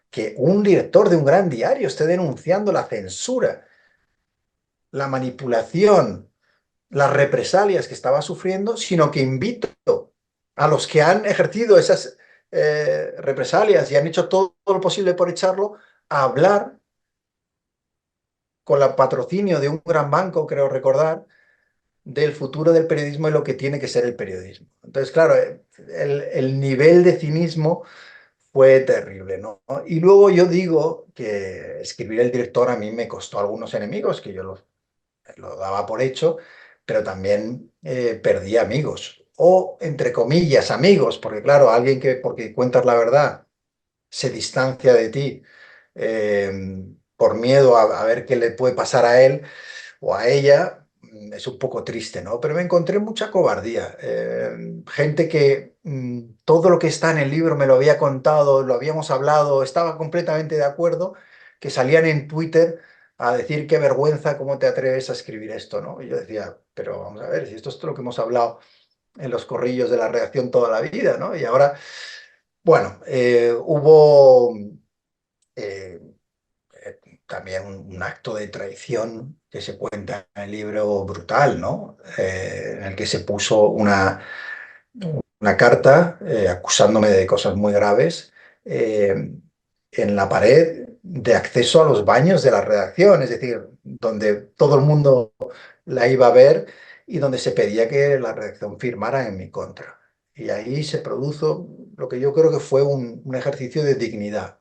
[SPEAKER 2] que un director de un gran diario esté denunciando la censura, la manipulación, las represalias que estaba sufriendo, sino que invito a los que han ejercido esas represalias y han hecho todo lo posible por echarlo a hablar con el patrocinio de un gran banco, creo recordar, del futuro del periodismo y lo que tiene que ser el periodismo. Entonces, claro, el nivel de cinismo fue terrible, ¿no? Y luego yo digo que escribir El Director a mí me costó algunos enemigos, que yo lo daba por hecho, pero también perdí amigos, o entre comillas amigos, porque claro, alguien que porque cuentas la verdad se distancia de ti eh, por miedo a ver qué le puede pasar a él o a ella, es un poco triste, ¿no? Pero me encontré mucha cobardía. Gente que todo lo que está en el libro me lo había contado, lo habíamos hablado, estaba completamente de acuerdo, que salían en Twitter a decir qué vergüenza, cómo te atreves a escribir esto, ¿no? Y yo decía, pero vamos a ver, si esto es lo que hemos hablado en los corrillos de la redacción toda la vida, ¿no? Y ahora, bueno, hubo eh, también un acto de traición que se cuenta en el libro brutal, ¿no? En el que se puso una carta acusándome de cosas muy graves en la pared de acceso a los baños de la redacción, es decir, donde todo el mundo la iba a ver y donde se pedía que la redacción firmara en mi contra. Y ahí se produjo lo que yo creo que fue un ejercicio de dignidad.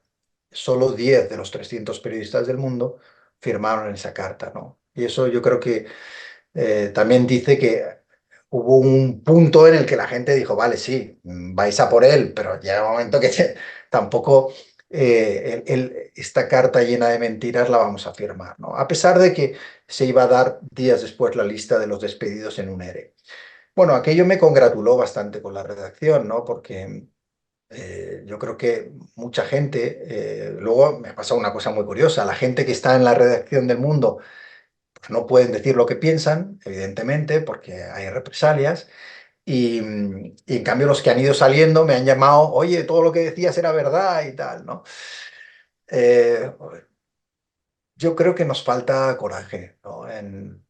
[SPEAKER 2] Solo 10 de los 300 periodistas del mundo firmaron esa carta, ¿no? Y eso yo creo que también dice que hubo un punto en el que la gente dijo, vale, sí, vais a por él, pero llega un momento que tampoco esta carta llena de mentiras la vamos a firmar, ¿no? A pesar de que se iba a dar días después la lista de los despedidos en un ERE. Bueno, aquello me congratuló bastante con la redacción, ¿no? Porque yo creo que mucha gente, luego me ha pasado una cosa muy curiosa, la gente que está en la redacción del Mundo pues no pueden decir lo que piensan, evidentemente, porque hay represalias, y en cambio los que han ido saliendo me han llamado, oye, todo lo que decías era verdad y tal, ¿no? Eh, yo creo que nos falta coraje, ¿no? En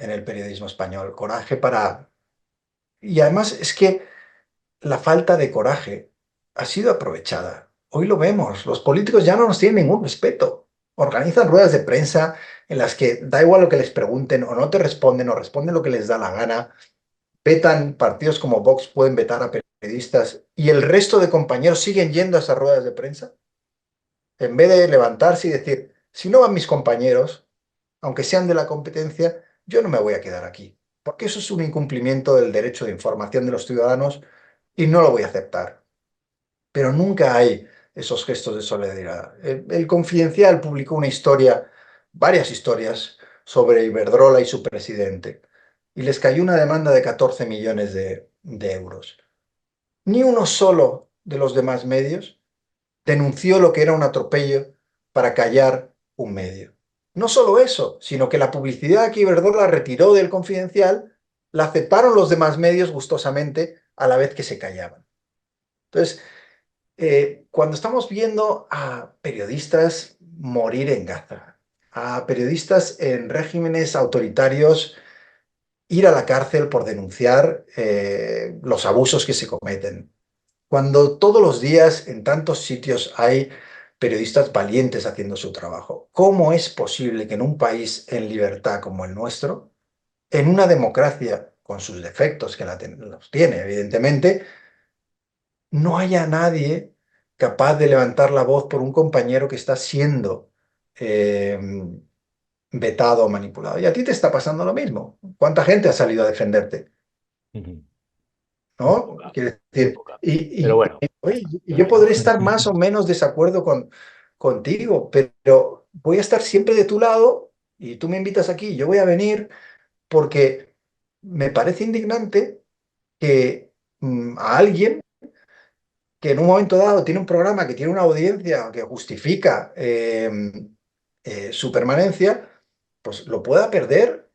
[SPEAKER 2] el periodismo español, coraje para... Y además es que la falta de coraje ha sido aprovechada. Hoy lo vemos, los políticos ya no nos tienen ningún respeto. Organizan ruedas de prensa en las que da igual lo que les pregunten o no te responden o responden lo que les da la gana. Vetan partidos como Vox, pueden vetar a periodistas y el resto de compañeros siguen yendo a esas ruedas de prensa en vez de levantarse y decir, si no van mis compañeros, aunque sean de la competencia, yo no me voy a quedar aquí, porque eso es un incumplimiento del derecho de información de los ciudadanos y no lo voy a aceptar. Pero nunca hay esos gestos de solidaridad. El Confidencial publicó una historia, varias historias, sobre Iberdrola y su presidente, y les cayó una demanda de 14 millones de euros. Ni uno solo de los demás medios denunció lo que era un atropello para callar un medio. No solo eso, sino que la publicidad que Iberdrola retiró del Confidencial la aceptaron los demás medios gustosamente a la vez que se callaban. Entonces, cuando estamos viendo a periodistas morir en Gaza, a periodistas en regímenes autoritarios ir a la cárcel por denunciar los abusos que se cometen, cuando todos los días en tantos sitios hay periodistas valientes haciendo su trabajo, ¿cómo es posible que en un país en libertad como el nuestro, en una democracia con sus defectos, que los tiene evidentemente, no haya nadie capaz de levantar la voz por un compañero que está siendo eh, vetado o manipulado? Y a ti te está pasando lo mismo. ¿Cuánta gente ha salido a defenderte?
[SPEAKER 1] Ujú. Muy
[SPEAKER 2] ¿No?
[SPEAKER 1] poca,
[SPEAKER 2] Quiero
[SPEAKER 1] muy
[SPEAKER 2] decir,
[SPEAKER 1] poca. Pero bueno,
[SPEAKER 2] oye, y
[SPEAKER 1] pero
[SPEAKER 2] yo
[SPEAKER 1] bueno.
[SPEAKER 2] podré estar más o menos desacuerdo contigo, pero voy a estar siempre de tu lado y tú me invitas aquí, yo voy a venir porque me parece indignante que a alguien que en un momento dado tiene un programa que tiene una audiencia que justifica su permanencia, pues lo pueda perder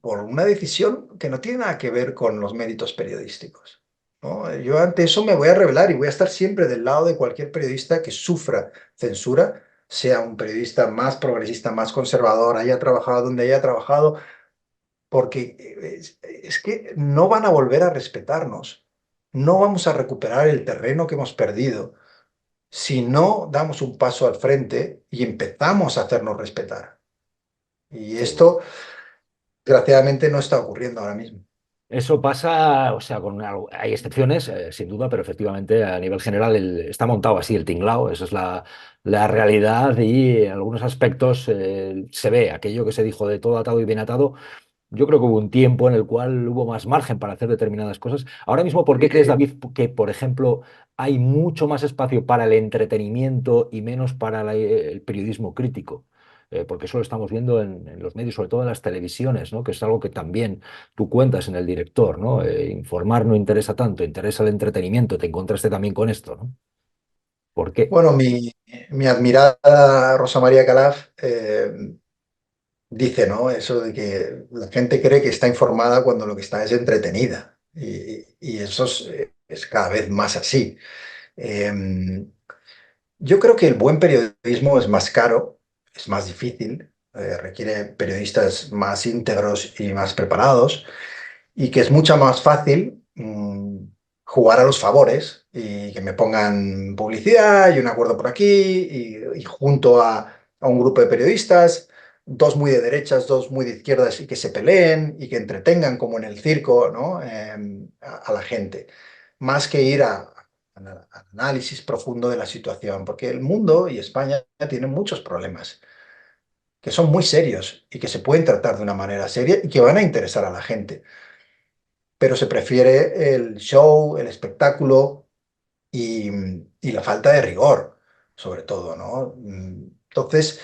[SPEAKER 2] por una decisión que no tiene nada que ver con los méritos periodísticos, ¿no? Yo ante eso me voy a rebelar y voy a estar siempre del lado de cualquier periodista que sufra censura, sea un periodista más progresista, más conservador, haya trabajado donde haya trabajado, porque es que no van a volver a respetarnos, no vamos a recuperar el terreno que hemos perdido si no damos un paso al frente y empezamos a hacernos respetar. Y
[SPEAKER 1] Sí.
[SPEAKER 2] esto, desgraciadamente, no está ocurriendo ahora mismo.
[SPEAKER 1] Eso pasa, o sea, hay excepciones, sin duda, pero efectivamente a nivel general está montado así el tinglao, esa es la realidad y en algunos aspectos se ve aquello que se dijo de todo atado y bien atado. Yo creo que hubo un tiempo en el cual hubo más margen para hacer determinadas cosas. Ahora mismo, ¿por qué crees, David, que, por ejemplo, hay mucho más espacio para el entretenimiento y menos para el periodismo crítico? Porque eso lo estamos viendo en los medios, sobre todo en las televisiones, ¿no? Que es algo que también tú cuentas en el director, ¿no? Informar no interesa tanto, interesa el entretenimiento. Te encontraste también con esto, ¿no? ¿Por qué?
[SPEAKER 2] Bueno, mi admirada Rosa María Calaf dice, ¿no? Eso de que la gente cree que está informada cuando lo que está es entretenida. Y eso es cada vez más así. Eh, yo creo que el buen periodismo es más caro, es más difícil, requiere periodistas más íntegros y más preparados, y que es mucho más fácil jugar a los favores y que me pongan publicidad y un acuerdo por aquí y junto a un grupo de periodistas, dos muy de derechas, dos muy de izquierdas y que se peleen y que entretengan como en el circo, ¿no? A la gente, más que ir al análisis profundo de la situación, porque el mundo y España tienen muchos problemas que son muy serios y que se pueden tratar de una manera seria y que van a interesar a la gente, pero se prefiere el show, el espectáculo y, y la falta de rigor, sobre todo, ¿no? Entonces,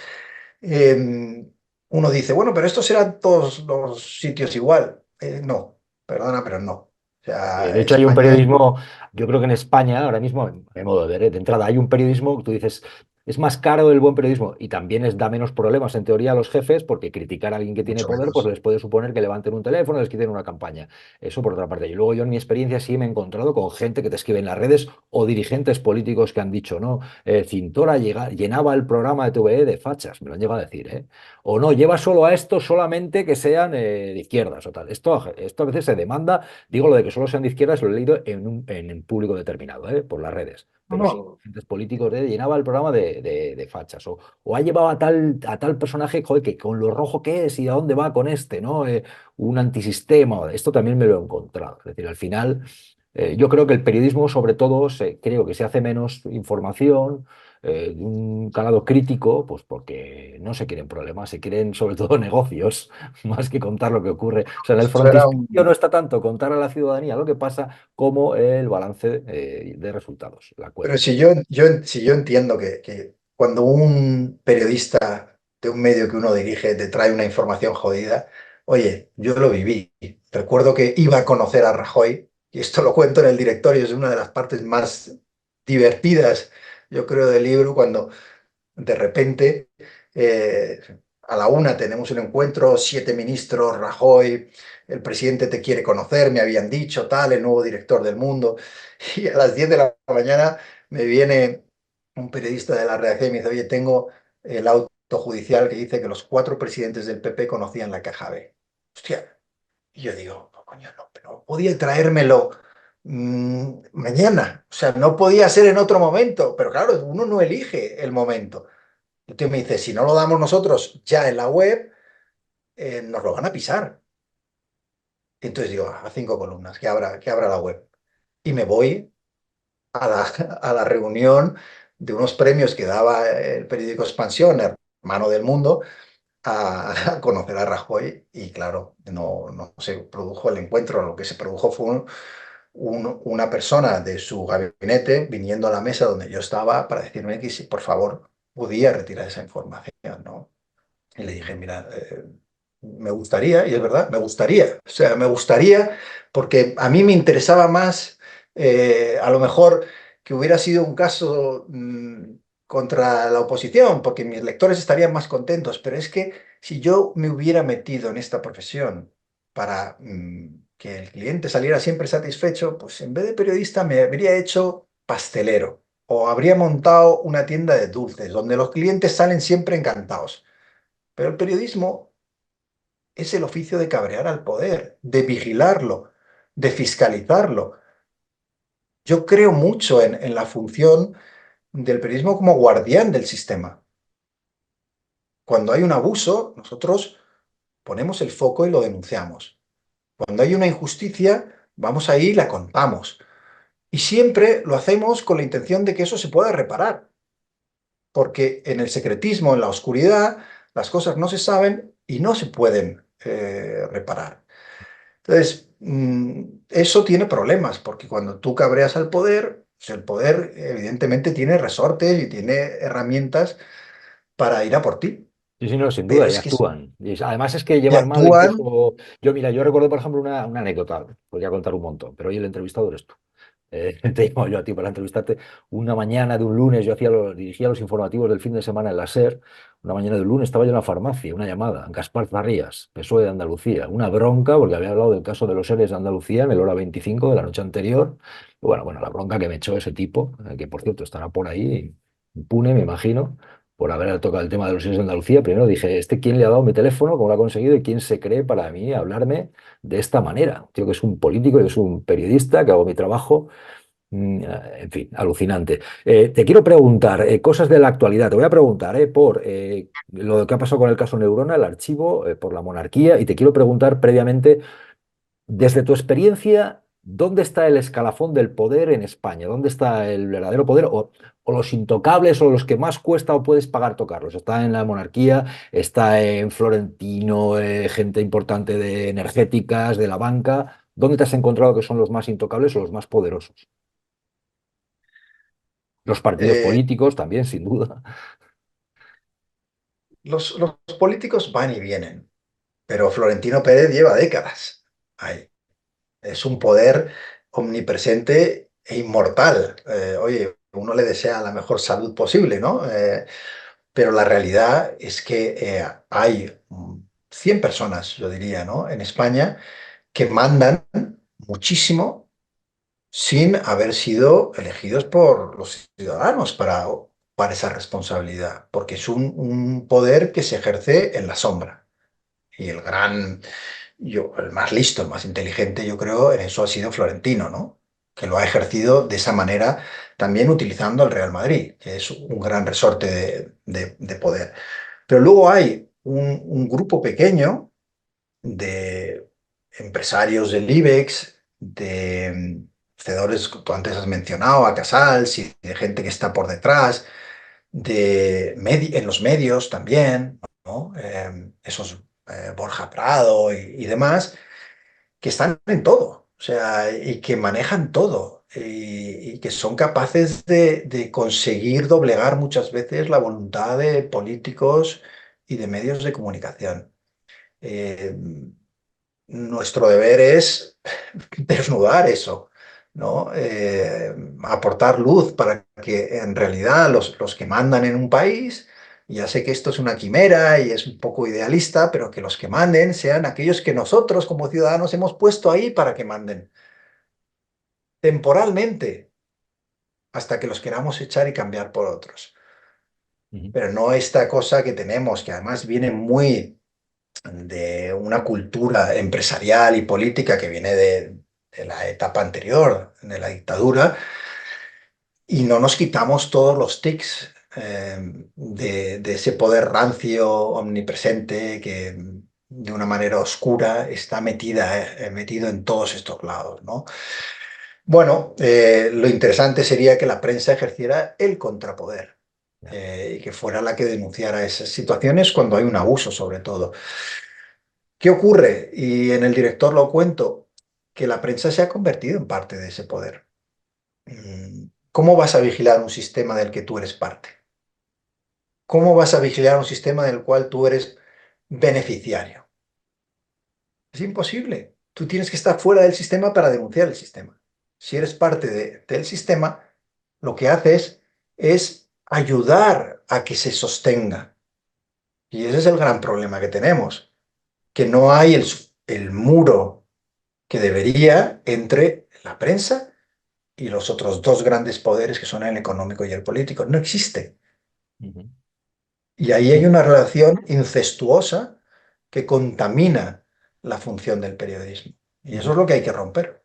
[SPEAKER 2] uno dice, bueno, pero estos eran todos los sitios igual. No, perdona, pero no. O sea,
[SPEAKER 1] De hecho, hay un
[SPEAKER 2] España,
[SPEAKER 1] periodismo, yo creo que en España, ahora mismo, de modo de ver, de entrada, hay un periodismo que tú dices, es más caro el buen periodismo y también da menos problemas en teoría a los jefes porque criticar a alguien que tiene
[SPEAKER 2] mucho
[SPEAKER 1] poder, pues
[SPEAKER 2] menos.
[SPEAKER 1] les puede suponer que levanten un teléfono, les quiten una campaña. Eso por otra parte. Y luego yo en mi experiencia sí me he encontrado con gente que te escribe en las redes o dirigentes políticos que han dicho, no, Cintora llenaba el programa de TVE de fachas, me lo han llegado a decir, ¿eh? O no, lleva solo a esto solamente que sean de izquierdas o tal. Esto a veces se demanda. Digo lo de que solo sean de izquierdas, lo he leído en público determinado, por las redes.
[SPEAKER 2] No,
[SPEAKER 1] Pero sí,
[SPEAKER 2] no,
[SPEAKER 1] agentes políticos llenaba el programa de fachas. O ha llevado a tal personaje, joder, que con lo rojo que es y a dónde va con este, ¿no? Un antisistema. Esto también me lo he encontrado. Es decir, al final. Yo creo que el periodismo, sobre todo, creo que se hace menos información de un calado crítico, pues porque no se quieren problemas, se quieren sobre todo negocios, más que contar lo que ocurre. O sea, en el
[SPEAKER 2] Eso era
[SPEAKER 1] frontispicio
[SPEAKER 2] un...
[SPEAKER 1] no está tanto contar a la ciudadanía lo que pasa como el balance de resultados, la
[SPEAKER 2] Pero
[SPEAKER 1] cuenta.
[SPEAKER 2] si yo entiendo que cuando un periodista de un medio que uno dirige te trae una información jodida, oye, yo lo viví. Recuerdo que iba a conocer a Rajoy, y esto lo cuento en el directorio, es una de las partes más divertidas, yo creo, del libro, cuando de repente, eh, a la una tenemos un encuentro, 7 ministros, Rajoy, el presidente te quiere conocer, me habían dicho, tal, el nuevo director del Mundo. Y a las 10 de la mañana me viene un periodista de la redacción y me dice, oye, tengo el auto judicial que dice que los 4 presidentes del PP conocían la caja B. Hostia, y yo digo, no, coño, no, pero podía traérmelo mañana. O sea, no podía ser en otro momento. Pero claro, uno no elige el momento. El tío me dice, si no lo damos nosotros ya en la web, nos lo van a pisar. Y entonces digo, a 5 columnas, que abra la web. Y me voy a la, a la reunión de unos premios que daba el periódico Expansión, Hermano del Mundo, a conocer a Rajoy. Y claro, no se produjo el encuentro. Lo que se produjo fue una persona de su gabinete viniendo a la mesa donde yo estaba para decirme que si por favor podía retirar esa información, ¿no? Y le dije, mira, me gustaría, y es verdad, me gustaría, o sea, me gustaría porque a mí me interesaba más, a lo mejor, que hubiera sido un caso contra la oposición, porque mis lectores estarían más contentos, pero es que si yo me hubiera metido en esta profesión para que el cliente saliera siempre satisfecho, pues en vez de periodista me habría hecho pastelero o habría montado una tienda de dulces, donde los clientes salen siempre encantados. Pero el periodismo es el oficio de cabrear al poder, de vigilarlo, de fiscalizarlo. Yo creo mucho en la función del periodismo como guardián del sistema. Cuando hay un abuso, nosotros ponemos el foco y lo denunciamos. Cuando hay una injusticia, vamos ahí y la contamos. Y siempre lo hacemos con la intención de que eso se pueda reparar, porque en el secretismo, en la oscuridad, las cosas no se saben y no se pueden reparar. Entonces, eso tiene problemas, porque cuando tú cabreas al poder, pues el poder evidentemente tiene resortes y tiene herramientas para ir a por ti.
[SPEAKER 1] Sí, sí, no, sin
[SPEAKER 2] Pero
[SPEAKER 1] duda, y
[SPEAKER 2] es que
[SPEAKER 1] actúan. Además es que
[SPEAKER 2] si
[SPEAKER 1] llevan mal
[SPEAKER 2] actúan,
[SPEAKER 1] incluso... Yo, mira, yo recuerdo, por ejemplo, una anécdota, podría contar un montón, pero hoy el entrevistado eres tú. Te llamo yo a ti para entrevistarte. Una mañana de un lunes, yo dirigía los informativos del fin de semana en la SER. Una mañana de un lunes estaba yo en la farmacia, una llamada, Gaspar Zarrías, PSOE de Andalucía, una bronca porque había hablado del caso de los seres de Andalucía en el hora 25 de la noche anterior. Bueno, la bronca que me echó ese tipo, que por cierto estará por ahí, impune, me imagino, por haber tocado el tema de los seres de Andalucía. Primero dije, ¿este quién le ha dado mi teléfono? ¿Cómo lo ha conseguido? ¿Y quién se cree para mí hablarme de esta manera? Tío, que es un político, que es un periodista, que hago mi trabajo. En fin, alucinante. Te quiero preguntar cosas de la actualidad. Te voy a preguntar por lo que ha pasado con el caso Neurona, el archivo, por la monarquía, y te quiero preguntar previamente, desde tu experiencia, ¿dónde está el escalafón del poder en España? ¿Dónde está el verdadero poder? O los intocables o los que más cuesta o puedes pagar tocarlos. ¿Está en la monarquía? ¿Está en Florentino, gente importante de energéticas, de la banca? ¿Dónde te has encontrado que son los más intocables o los más poderosos? Los partidos
[SPEAKER 2] eh,
[SPEAKER 1] políticos también, sin duda.
[SPEAKER 2] los políticos van y vienen, pero Florentino Pérez lleva décadas ahí. Es un poder omnipresente e inmortal. Oye, uno le desea la mejor salud posible, ¿no? Pero la realidad es que hay 100 personas, yo diría, ¿no? En España que mandan muchísimo sin haber sido elegidos por los ciudadanos para esa responsabilidad, porque es un poder que se ejerce en la sombra. Y el más listo, el más inteligente, yo creo, en eso ha sido Florentino, ¿no? Que lo ha ejercido de esa manera, también utilizando el Real Madrid, que es un gran resorte de poder. Pero luego hay un grupo pequeño de empresarios del IBEX, de conocedores, tú antes has mencionado a Casals y de gente que está por detrás, en los medios también, ¿no? Esos Borja Prado y demás, que están en todo, o sea, y que manejan todo, y que son capaces de conseguir doblegar muchas veces la voluntad de políticos y de medios de comunicación. Eh, Nuestro deber es desnudar eso, ¿no? Aportar luz para que en realidad los que mandan en un país, ya sé que esto es una quimera y es un poco idealista, pero que los que manden sean aquellos que nosotros como ciudadanos hemos puesto ahí para que manden, temporalmente, hasta que los queramos echar y cambiar por otros.
[SPEAKER 1] Ujú,
[SPEAKER 2] Pero no esta cosa que tenemos, que además viene muy de una cultura empresarial y política que viene de la etapa anterior, de la dictadura, y no nos quitamos todos los tics de ese poder rancio, omnipresente, que de una manera oscura está metido en todos estos lados, ¿no? Bueno, lo interesante sería que la prensa ejerciera el contrapoder.
[SPEAKER 1] ya,
[SPEAKER 2] Y que fuera la que denunciara esas situaciones cuando hay un abuso, sobre todo. ¿Qué ocurre? Y en el director lo cuento, que la prensa se ha convertido en parte de ese poder. ¿Cómo vas a vigilar un sistema del que tú eres parte? ¿Cómo vas a vigilar un sistema del cual tú eres beneficiario? Es imposible. Tú tienes que estar fuera del sistema para denunciar el sistema. Si eres parte del sistema, lo que haces es ayudar a que se sostenga. Y ese es el gran problema que tenemos, que no hay el muro que debería entre la prensa y los otros dos grandes poderes que son el económico y el político. No existe.
[SPEAKER 1] ujú.
[SPEAKER 2] Y ahí hay una relación incestuosa que contamina la función del periodismo. Y eso
[SPEAKER 1] Ujú.
[SPEAKER 2] es lo que hay que romper.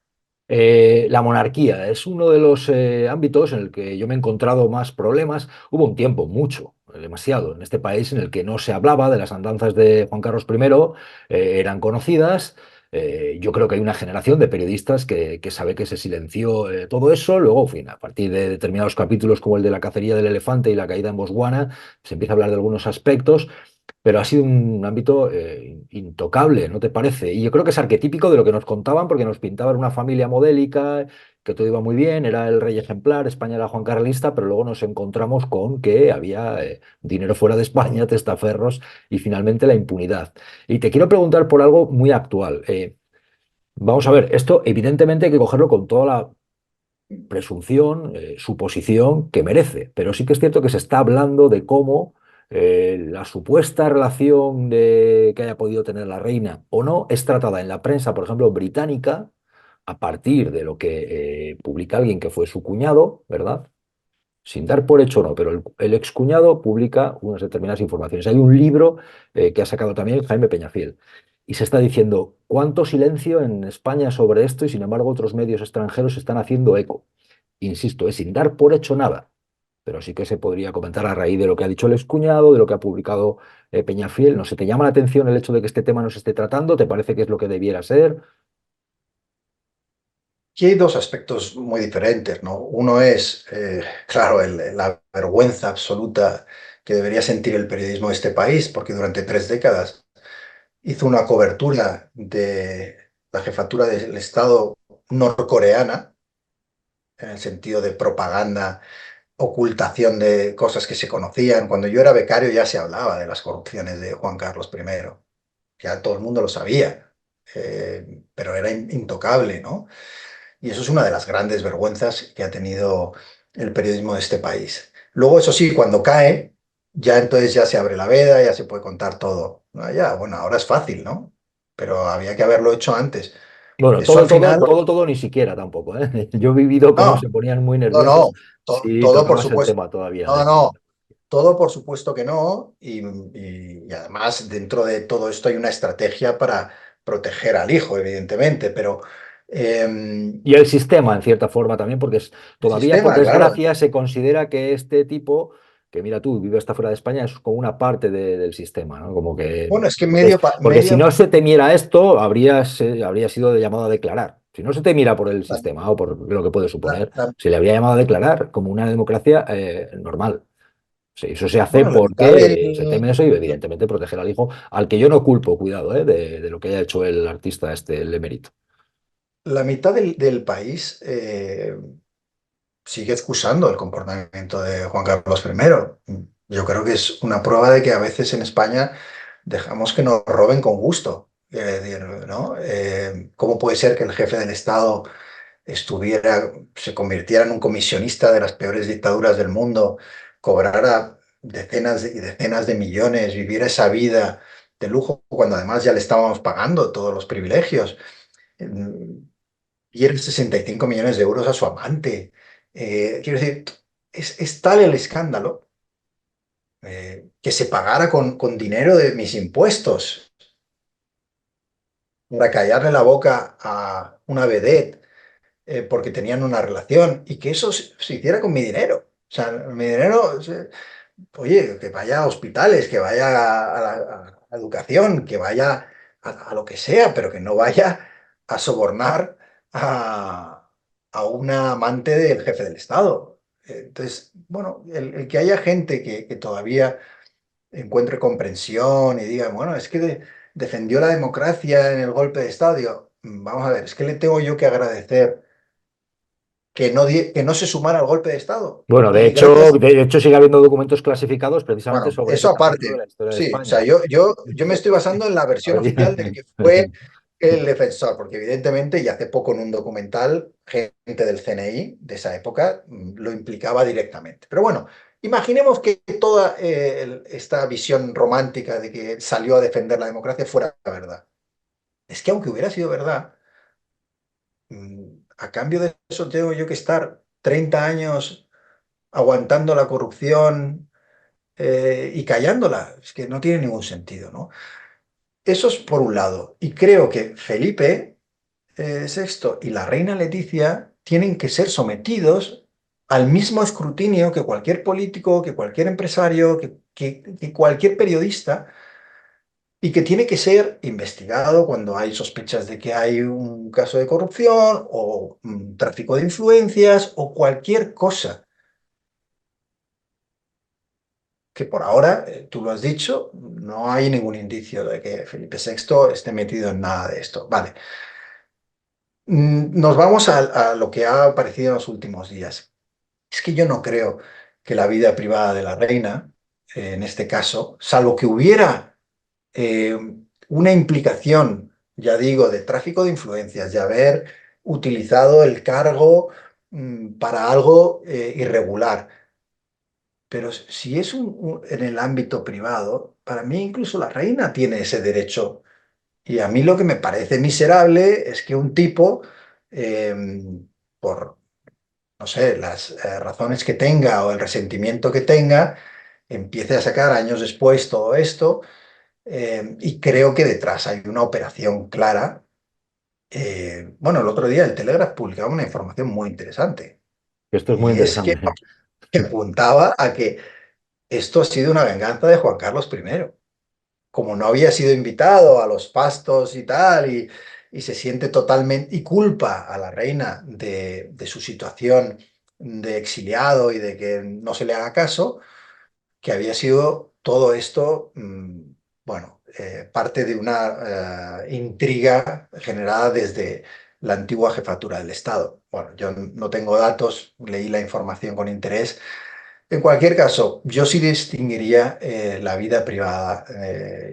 [SPEAKER 1] La monarquía es uno de los ámbitos en el que yo me he encontrado más problemas. Hubo un tiempo, mucho, demasiado, en este país en el que no se hablaba de las andanzas de Juan Carlos I, eran conocidas. Yo creo que hay una generación de periodistas que sabe que se silenció todo eso. Luego, en fin, a partir de determinados capítulos como el de la cacería del elefante y la caída en Botswana, se empieza a hablar de algunos aspectos. Pero ha sido un ámbito intocable, ¿no te parece? Y yo creo que es arquetípico de lo que nos contaban, porque nos pintaban una familia modélica, que todo iba muy bien, era el rey ejemplar, España era Juan Carlista, pero luego nos encontramos con que había dinero fuera de España, testaferros y finalmente la impunidad. Y te quiero preguntar por algo muy actual. Vamos a ver, esto evidentemente hay que cogerlo con toda la presunción, suposición que merece. Pero sí que es cierto que se está hablando de cómo la supuesta relación que haya podido tener la reina o no es tratada en la prensa, por ejemplo, británica, a partir de lo que publica alguien que fue su cuñado, ¿verdad? Sin dar por hecho no, pero el excuñado publica unas determinadas informaciones. Hay un libro que ha sacado también Jaime Peñafiel y se está diciendo cuánto silencio en España sobre esto y sin embargo otros medios extranjeros están haciendo eco. Insisto, es sin dar por hecho nada, pero sí que se podría comentar a raíz de lo que ha dicho el excuñado, de lo que ha publicado Peñafiel. No sé, ¿te llama la atención el hecho de que este tema no se esté tratando? ¿Te parece que es lo que debiera ser?
[SPEAKER 2] Aquí hay dos aspectos muy diferentes, ¿no? Uno es, claro, la vergüenza absoluta que debería sentir el periodismo de este país, porque durante 3 décadas hizo una cobertura de la jefatura del Estado norcoreana, en el sentido de propaganda, ocultación de cosas que se conocían. Cuando yo era becario ya se hablaba de las corrupciones de Juan Carlos I, ya todo el mundo lo sabía, pero era intocable, ¿no? Y eso es una de las grandes vergüenzas que ha tenido el periodismo de este país. Luego, eso sí, cuando cae, ya entonces ya se abre la veda, ya se puede contar todo. Ah, ya, bueno, ahora es fácil, ¿no? Pero había que haberlo hecho antes.
[SPEAKER 1] Bueno,
[SPEAKER 2] Eso
[SPEAKER 1] todo,
[SPEAKER 2] al
[SPEAKER 1] todo,
[SPEAKER 2] final,
[SPEAKER 1] todo, todo ni siquiera tampoco, ¿eh? Yo he vivido cómo
[SPEAKER 2] no,
[SPEAKER 1] se ponían muy
[SPEAKER 2] no,
[SPEAKER 1] nerviosos
[SPEAKER 2] no,
[SPEAKER 1] si
[SPEAKER 2] todo por
[SPEAKER 1] tocabas el
[SPEAKER 2] supuesto.
[SPEAKER 1] tema todavía
[SPEAKER 2] No,
[SPEAKER 1] de...
[SPEAKER 2] no, todo por supuesto que no. Y además dentro de todo esto hay una estrategia para proteger al hijo, evidentemente, pero
[SPEAKER 1] Y el sistema, en cierta forma, también, porque
[SPEAKER 2] el
[SPEAKER 1] todavía, por
[SPEAKER 2] sistema, claro.
[SPEAKER 1] desgracia, se considera que este tipo, que mira tú, vive hasta fuera de España, es como una parte del sistema, ¿no? Como que...
[SPEAKER 2] Bueno, es que
[SPEAKER 1] Entonces, porque si
[SPEAKER 2] medio,
[SPEAKER 1] no se temiera esto, habría sido de llamado a declarar. Si no se te mira por el
[SPEAKER 2] La,
[SPEAKER 1] sistema o por lo que puede
[SPEAKER 2] la-
[SPEAKER 1] suponer,
[SPEAKER 2] la-
[SPEAKER 1] se le habría llamado a declarar como una democracia normal. Sí, eso se hace
[SPEAKER 2] bueno, la mitad
[SPEAKER 1] porque se
[SPEAKER 2] del,
[SPEAKER 1] teme eso y evidentemente proteger al hijo, al que yo no culpo, cuidado, de lo que haya hecho el artista este, el emérito.
[SPEAKER 2] la mitad del país sigue excusando el comportamiento de Juan Carlos I. Yo creo que es una prueba de que a veces en España dejamos que nos roben con gusto. Decir, ¿no? ¿Cómo puede ser que el jefe del Estado se convirtiera en un comisionista de las peores dictaduras del mundo, cobrara decenas y decenas de millones, viviera esa vida de lujo cuando además ya le estábamos pagando todos los privilegios? Diera 65 millones de euros a su amante. Quiero decir, es tal el escándalo que se pagara con dinero de mis impuestos para callarle la boca a una vedette porque tenían una relación y que eso se hiciera con mi dinero. O sea, mi dinero, oye, que vaya a hospitales, que vaya a educación, que vaya a lo que sea, pero que no vaya a sobornar a, a una amante del jefe del Estado. Entonces, bueno, el que haya gente que todavía encuentre comprensión y diga, bueno, es que defendió la democracia en el golpe de Estado, digo, vamos a ver, es que le tengo yo que agradecer que no se sumara al golpe de Estado.
[SPEAKER 1] Bueno,
[SPEAKER 2] Y gracias.
[SPEAKER 1] de hecho sigue habiendo documentos clasificados precisamente
[SPEAKER 2] Bueno,
[SPEAKER 1] sobre
[SPEAKER 2] eso
[SPEAKER 1] ese capítulo de
[SPEAKER 2] aparte,
[SPEAKER 1] la historia de
[SPEAKER 2] sí, o sea,
[SPEAKER 1] España.
[SPEAKER 2] yo me estoy basando en la versión
[SPEAKER 1] Oye,
[SPEAKER 2] oficial del que fue el defensor, porque evidentemente, y hace poco en un documental, gente del CNI de esa época lo implicaba directamente. Pero bueno, imaginemos que toda esta visión romántica de que salió a defender la democracia fuera verdad. Es que aunque hubiera sido verdad, a cambio de eso tengo yo que estar 30 años aguantando la corrupción y callándola. Es que no tiene ningún sentido, ¿no? Eso es por un lado. Y creo que Felipe VI y la reina Leticia tienen que ser sometidos al mismo escrutinio que cualquier político, que cualquier empresario, que cualquier periodista, y que tiene que ser investigado cuando hay sospechas de que hay un caso de corrupción o tráfico de influencias o cualquier cosa. Que por ahora, tú lo has dicho, no hay ningún indicio de que Felipe VI esté metido en nada de esto. Vale. Nos vamos a lo que ha aparecido en los últimos días. Es que yo no creo que la vida privada de la reina, en este caso, salvo que hubiera eh, una implicación, ya digo, de tráfico de influencias, de haber utilizado el cargo para algo irregular. Pero si es en el ámbito privado, para mí incluso la reina tiene ese derecho. Y a mí lo que me parece miserable es que un tipo, eh, por, no sé, las razones que tenga o el resentimiento que tenga, empiece a sacar años después todo esto. Y creo que detrás hay una operación clara. Bueno, el otro día el Telegraph publicaba una información muy interesante.
[SPEAKER 1] esto es muy
[SPEAKER 2] Y es
[SPEAKER 1] interesante.
[SPEAKER 2] que apuntaba a que esto ha sido una venganza de Juan Carlos I. Como no había sido invitado a los pastos y tal, y se siente totalmente, y culpa a la reina de su situación de exiliado y de que no se le haga caso, que había sido todo esto, bueno, parte de una intriga generada desde la antigua jefatura del Estado. Bueno, yo no tengo datos, leí la información con interés. En cualquier caso, yo sí distinguiría la vida privada,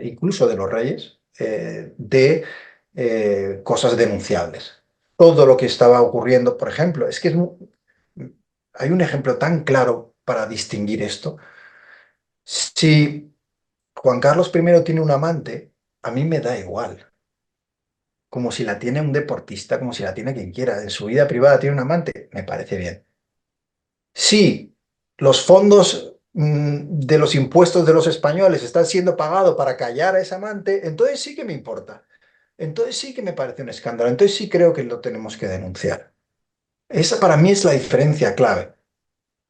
[SPEAKER 2] incluso de los reyes, de cosas denunciables. Todo lo que estaba ocurriendo, por ejemplo, es que hay un ejemplo tan claro para distinguir esto. Si Juan Carlos I tiene un amante, a mí me da igual. Como si la tiene un deportista, como si la tiene quien quiera. En su vida privada tiene un amante, me parece bien. Si los fondos de los impuestos de los españoles están siendo pagados para callar a ese amante, entonces sí que me importa. Entonces sí que me parece un escándalo. Entonces sí creo que lo tenemos que denunciar. Esa para mí es la diferencia clave.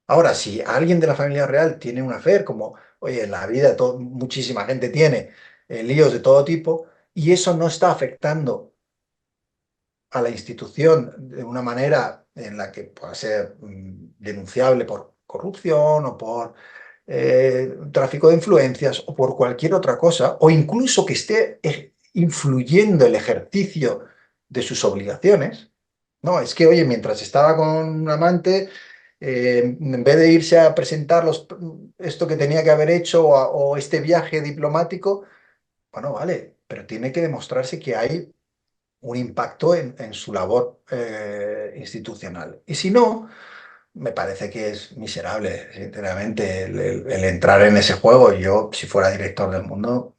[SPEAKER 2] Ahora, si alguien de la familia real tiene un affair, como, oye, en la vida muchísima gente tiene líos de todo tipo, y eso no está afectando a la institución de una manera en la que pueda ser denunciable por corrupción o por tráfico de influencias o por cualquier otra cosa, o incluso que esté influyendo el ejercicio de sus obligaciones. No, es que, oye, mientras estaba con un amante, en vez de irse a presentar esto que tenía que haber hecho o este viaje diplomático, bueno, vale, pero tiene que demostrarse que hay un impacto en su labor institucional. Y si no, me parece que es miserable, sinceramente, el entrar en ese juego. Yo, si fuera director del Mundo,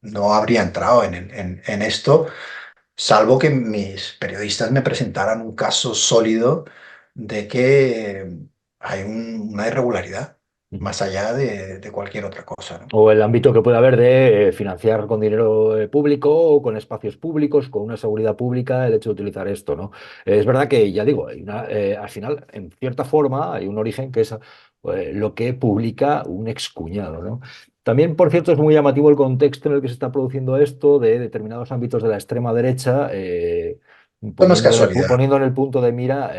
[SPEAKER 2] no habría entrado en esto, salvo que mis periodistas me presentaran un caso sólido de que hay una irregularidad,
[SPEAKER 1] Ujú.
[SPEAKER 2] más allá de cualquier otra cosa, ¿no?
[SPEAKER 1] O el ámbito que puede haber de financiar con dinero público o con espacios públicos, con una seguridad pública, el hecho de utilizar esto, ¿no? Es verdad que, ya digo, al final, en cierta forma, hay un origen que es lo que publica un excuñado, ¿no? También, por cierto, es muy llamativo el contexto en el que se está produciendo esto de determinados ámbitos de la extrema derecha,
[SPEAKER 2] Esto no es casualidad.
[SPEAKER 1] poniendo en el punto de mira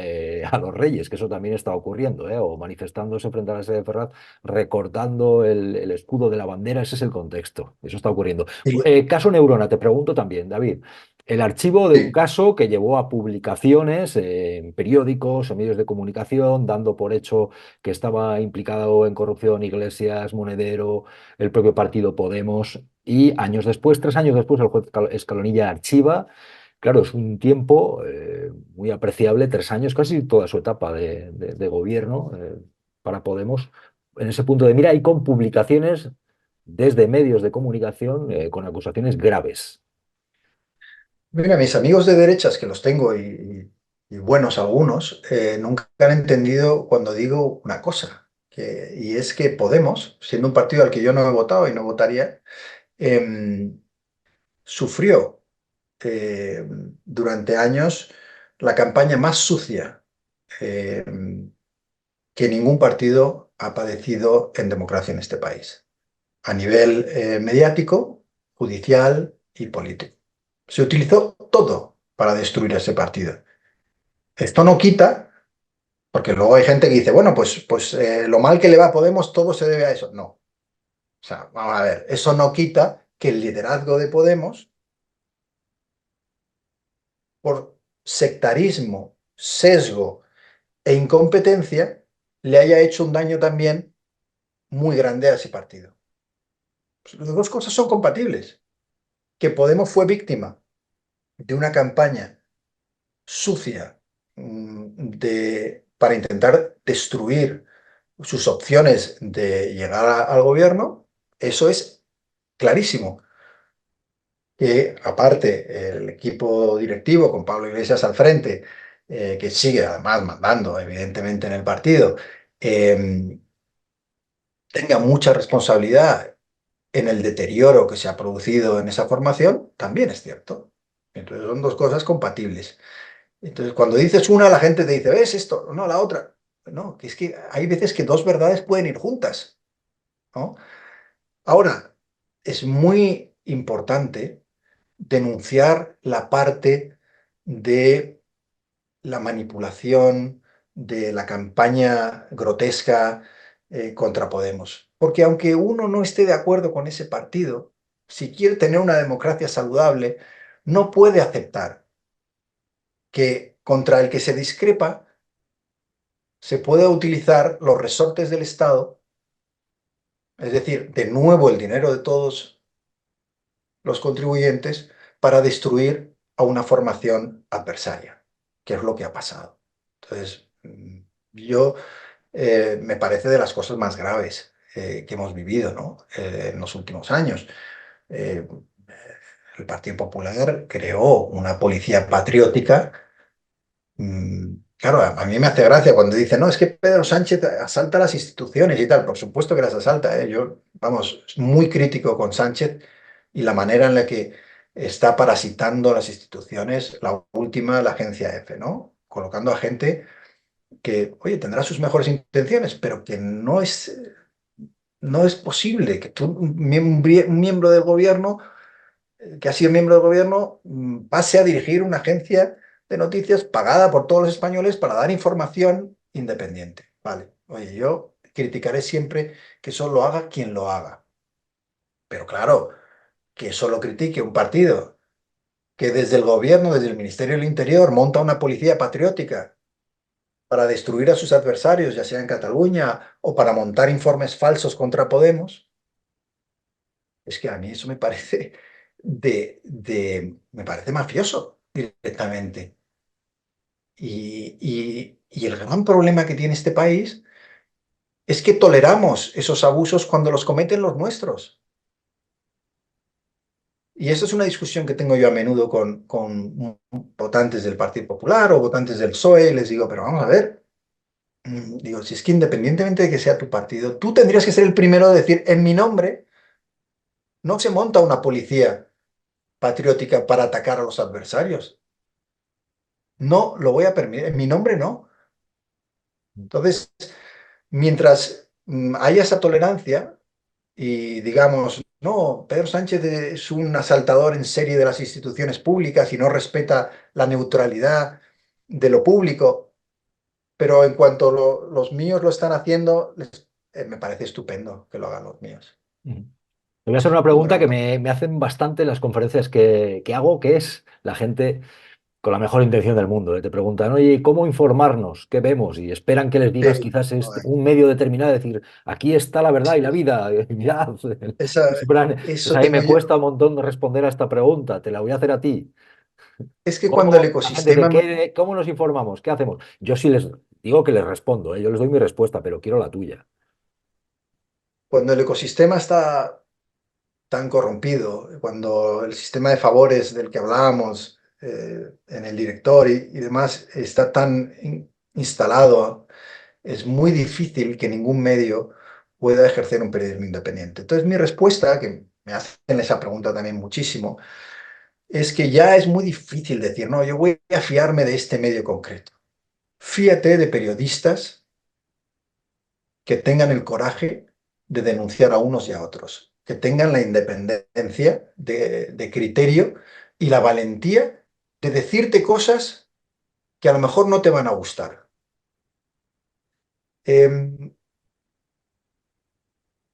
[SPEAKER 1] a los reyes, que eso también está ocurriendo, o manifestándose frente a la sede de Ferraz recortando el escudo de la bandera, ese es el contexto, eso está ocurriendo.
[SPEAKER 2] Y-
[SPEAKER 1] Caso Neurona, te pregunto también, David, el archivo de un
[SPEAKER 2] sí.
[SPEAKER 1] caso que llevó a publicaciones en periódicos, en medios de comunicación, dando por hecho que estaba implicado en corrupción Iglesias, Monedero, el propio partido Podemos, y años después, 3 años después, el juez Escalonilla archiva. Claro, es un tiempo muy apreciable, 3 años, casi toda su etapa de gobierno para Podemos en ese punto de mira y con publicaciones desde medios de comunicación con acusaciones graves.
[SPEAKER 2] Mira, mis amigos de derechas, que los tengo y buenos algunos, nunca han entendido cuando digo una cosa, y es que Podemos, siendo un partido al que yo no he votado y no votaría, em, sufrió durante años la campaña más sucia que ningún partido ha padecido en democracia en este país, a nivel mediático, judicial y político. Se utilizó todo para destruir ese partido. Esto no quita, porque luego hay gente que dice, bueno, pues lo mal que le va a Podemos, todo se debe a eso. No. O sea, vamos a ver, eso no quita que el liderazgo de Podemos, por sectarismo, sesgo e incompetencia, le haya hecho un daño también muy grande a ese partido. Pues las dos cosas son compatibles. Que Podemos fue víctima de una campaña sucia para intentar destruir sus opciones de llegar al gobierno, eso es clarísimo. Que aparte el equipo directivo con Pablo Iglesias al frente, que sigue además mandando evidentemente en el partido, eh, tenga mucha responsabilidad en el deterioro que se ha producido en esa formación, también es cierto. Entonces son dos cosas compatibles. Entonces cuando dices una, la gente te dice, ¿ves esto? No, la otra. No, que es que hay veces que dos verdades pueden ir juntas, ¿no? Ahora, es muy importante denunciar la parte de la manipulación, de la campaña grotesca contra Podemos. Porque aunque uno no esté de acuerdo con ese partido, si quiere tener una democracia saludable, no puede aceptar que contra el que se discrepa se pueda utilizar los resortes del Estado, es decir, de nuevo el dinero de todos los contribuyentes, para destruir a una formación adversaria, que es lo que ha pasado. Entonces, yo me parece de las cosas más graves que hemos vivido, ¿no? En los últimos años. Eh, el Partido Popular creó una policía patriótica. Claro, a mí me hace gracia cuando dicen, no, es que Pedro Sánchez asalta las instituciones y tal. Por supuesto que las asalta, ¿eh? Yo, vamos, muy crítico con Sánchez y la manera en la que está parasitando las instituciones, la última, la agencia F, ¿no? Colocando a gente que, oye, tendrá sus mejores intenciones, pero que no es posible que tú, un miembro del gobierno, que ha sido miembro del gobierno, pase a dirigir una agencia de noticias pagada por todos los españoles para dar información independiente. Vale, oye, yo criticaré siempre que eso lo haga quien lo haga. Pero claro, que eso lo critique un partido que desde el gobierno, desde el Ministerio del Interior, monta una policía patriótica para destruir a sus adversarios, ya sea en Cataluña o para montar informes falsos contra Podemos, es que a mí eso me parece me parece mafioso directamente. Y el gran problema que tiene este país es que toleramos esos abusos cuando los cometen los nuestros. Y esa es una discusión que tengo yo a menudo con votantes del Partido Popular o votantes del PSOE. Les digo, pero vamos a ver, digo, si es que independientemente de que sea tu partido, tú tendrías que ser el primero de decir, en mi nombre no se monta una policía patriótica para atacar a los adversarios. No lo voy a permitir, en mi nombre no. Entonces, mientras haya esa tolerancia y digamos, no, Pedro Sánchez es un asaltador en serie de las instituciones públicas y no respeta la neutralidad de lo público, pero en cuanto los míos lo están haciendo, me parece estupendo que lo hagan los míos.
[SPEAKER 1] Ujú. Te voy a hacer una
[SPEAKER 2] Bueno,
[SPEAKER 1] pregunta que me hacen bastante en las conferencias que hago, que es la gente con la mejor intención del mundo. Te preguntan, oye, ¿cómo informarnos? ¿Qué vemos? Y esperan que les digas
[SPEAKER 2] sí,
[SPEAKER 1] quizás
[SPEAKER 2] joder,
[SPEAKER 1] un medio determinado, decir, aquí está la verdad y la vida. Mirad.
[SPEAKER 2] esa-
[SPEAKER 1] Pues
[SPEAKER 2] eso
[SPEAKER 1] a mí me
[SPEAKER 2] tengo yo.
[SPEAKER 1] cuesta un montón responder a esta pregunta. Te la voy a hacer a ti.
[SPEAKER 2] Es que cuando el
[SPEAKER 1] ¿Cómo, la gente dice,
[SPEAKER 2] ecosistema,
[SPEAKER 1] ¿cómo nos informamos? ¿Qué hacemos? Yo sí les digo que les respondo, ¿eh? Yo les doy mi respuesta, pero quiero la tuya.
[SPEAKER 2] cuando el ecosistema está tan corrompido, cuando el sistema de favores del que hablábamos en el director y demás está tan instalado, es muy difícil que ningún medio pueda ejercer un periodismo independiente. Entonces, mi respuesta, que me hacen esa pregunta también muchísimo, es que ya es muy difícil decir, no, yo voy a fiarme de este medio concreto. Fíate de periodistas que tengan el coraje de denunciar a unos y a otros, que tengan la independencia de criterio y la valentía de decirte cosas que a lo mejor no te van a gustar.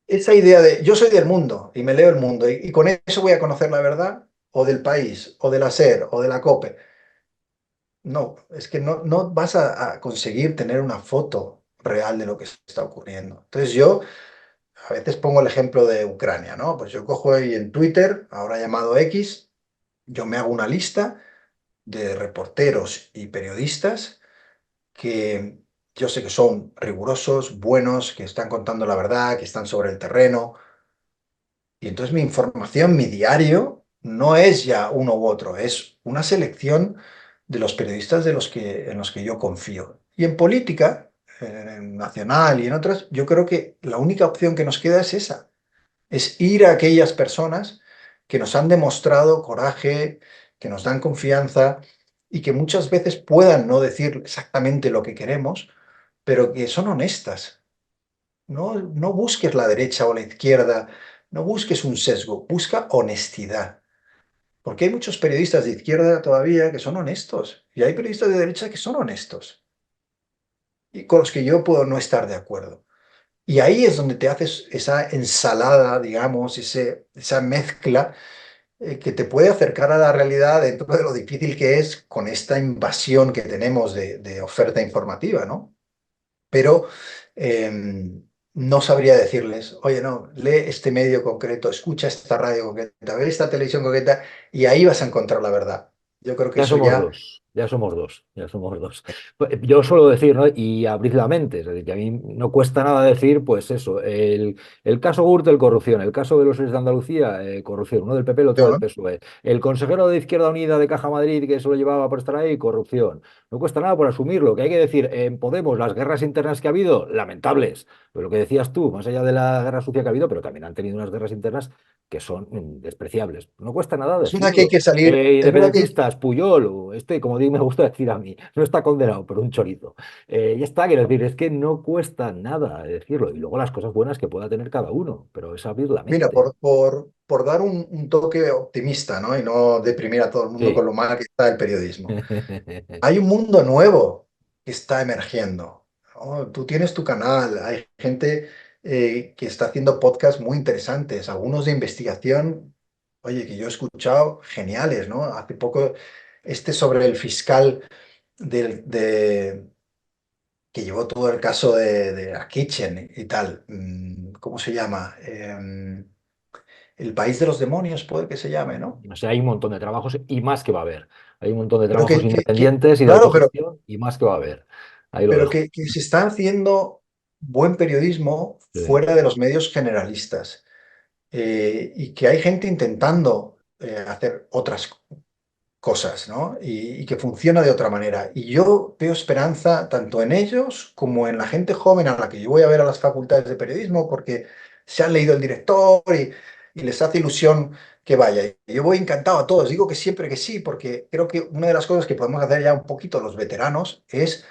[SPEAKER 2] Esa idea de yo soy del mundo y me leo el mundo y con eso voy a conocer la verdad, o del país, o de la SER, o de la COPE. No, es que no vas a conseguir tener una foto real de lo que está ocurriendo. Entonces yo a veces pongo el ejemplo de Ucrania, ¿no? Pues yo cojo ahí en Twitter, ahora llamado X, yo me hago una lista de reporteros y periodistas que yo sé que son rigurosos, buenos, que están contando la verdad, que están sobre el terreno. Y entonces mi información, mi diario, no es ya uno u otro, es una selección de los periodistas en los que yo confío. Y en política, en nacional y en otras, yo creo que la única opción que nos queda es esa, es ir a aquellas personas que nos han demostrado coraje, que nos dan confianza y que muchas veces puedan no decir exactamente lo que queremos, pero que son honestas. No busques la derecha o la izquierda, no busques un sesgo, busca honestidad. Porque hay muchos periodistas de izquierda todavía que son honestos y hay periodistas de derecha que son honestos y con los que yo puedo no estar de acuerdo. Y ahí es donde te haces esa ensalada, digamos, esa mezcla que te puede acercar a la realidad dentro de lo difícil que es con esta invasión que tenemos de oferta informativa, ¿no? Pero no sabría decirles, oye, no, lee este medio concreto, escucha esta radio concreta, ve esta televisión concreta y ahí vas a encontrar la verdad. Yo creo que
[SPEAKER 1] Ya
[SPEAKER 2] eso
[SPEAKER 1] somos
[SPEAKER 2] ya,
[SPEAKER 1] dos, ya somos dos, ya somos dos. Pues, yo suelo decir, ¿no? Y abrir la mente, es decir, que a mí no cuesta nada decir, pues eso, el caso Gürtel, corrupción, el caso de los seis de Andalucía, corrupción, uno del PP, el otro del
[SPEAKER 2] ¿no?
[SPEAKER 1] PSOE, el consejero de Izquierda Unida de Caja Madrid que se lo llevaba por estar ahí, corrupción. No cuesta nada por asumirlo, que hay que decir, en Podemos, las guerras internas que ha habido, lamentables, pero lo que decías tú, más allá de la guerra sucia que ha habido, pero también han tenido unas guerras internas que son despreciables. No cuesta nada
[SPEAKER 2] Es verdad que hay
[SPEAKER 1] decirlo.
[SPEAKER 2] que salir, es verdad que
[SPEAKER 1] Independentistas, Puyol, o este, como digo, me gusta decir a mí, no está condenado, pero un chorizo. Ya está, quiero decir, es que no cuesta nada decirlo. Y luego las cosas buenas que pueda tener cada uno, pero es abrir la
[SPEAKER 2] mira,
[SPEAKER 1] mente.
[SPEAKER 2] por dar un toque optimista, ¿no? Y no deprimir a todo el mundo con
[SPEAKER 1] Sí.
[SPEAKER 2] lo mal que está el periodismo. Hay un mundo nuevo que está emergiendo, ¿no? Tú tienes tu canal, hay gente que está haciendo podcasts muy interesantes, algunos de investigación, oye, que yo he escuchado geniales, ¿no? Hace poco, este sobre el fiscal que llevó todo el caso de la Kitchen y tal. ¿Cómo se llama? El País de los Demonios, puede que se llame, ¿no?
[SPEAKER 1] O sea, hay un montón de trabajos y más que va a haber. Hay un montón de
[SPEAKER 2] Pero
[SPEAKER 1] trabajos independientes y de
[SPEAKER 2] claro, pero,
[SPEAKER 1] autogestión y más que va a haber. Ahí lo
[SPEAKER 2] pero
[SPEAKER 1] dejo.
[SPEAKER 2] que se está haciendo buen periodismo
[SPEAKER 1] Sí.
[SPEAKER 2] fuera de los medios generalistas, y que hay gente intentando hacer otras cosas, ¿no? Y que funciona de otra manera. Y yo veo esperanza tanto en ellos como en la gente joven a la que yo voy a ver a las facultades de periodismo porque se han leído el director y les hace ilusión que vaya. Y yo voy encantado a todos, digo que siempre que sí, porque creo que una de las cosas que podemos hacer ya un poquito los veteranos es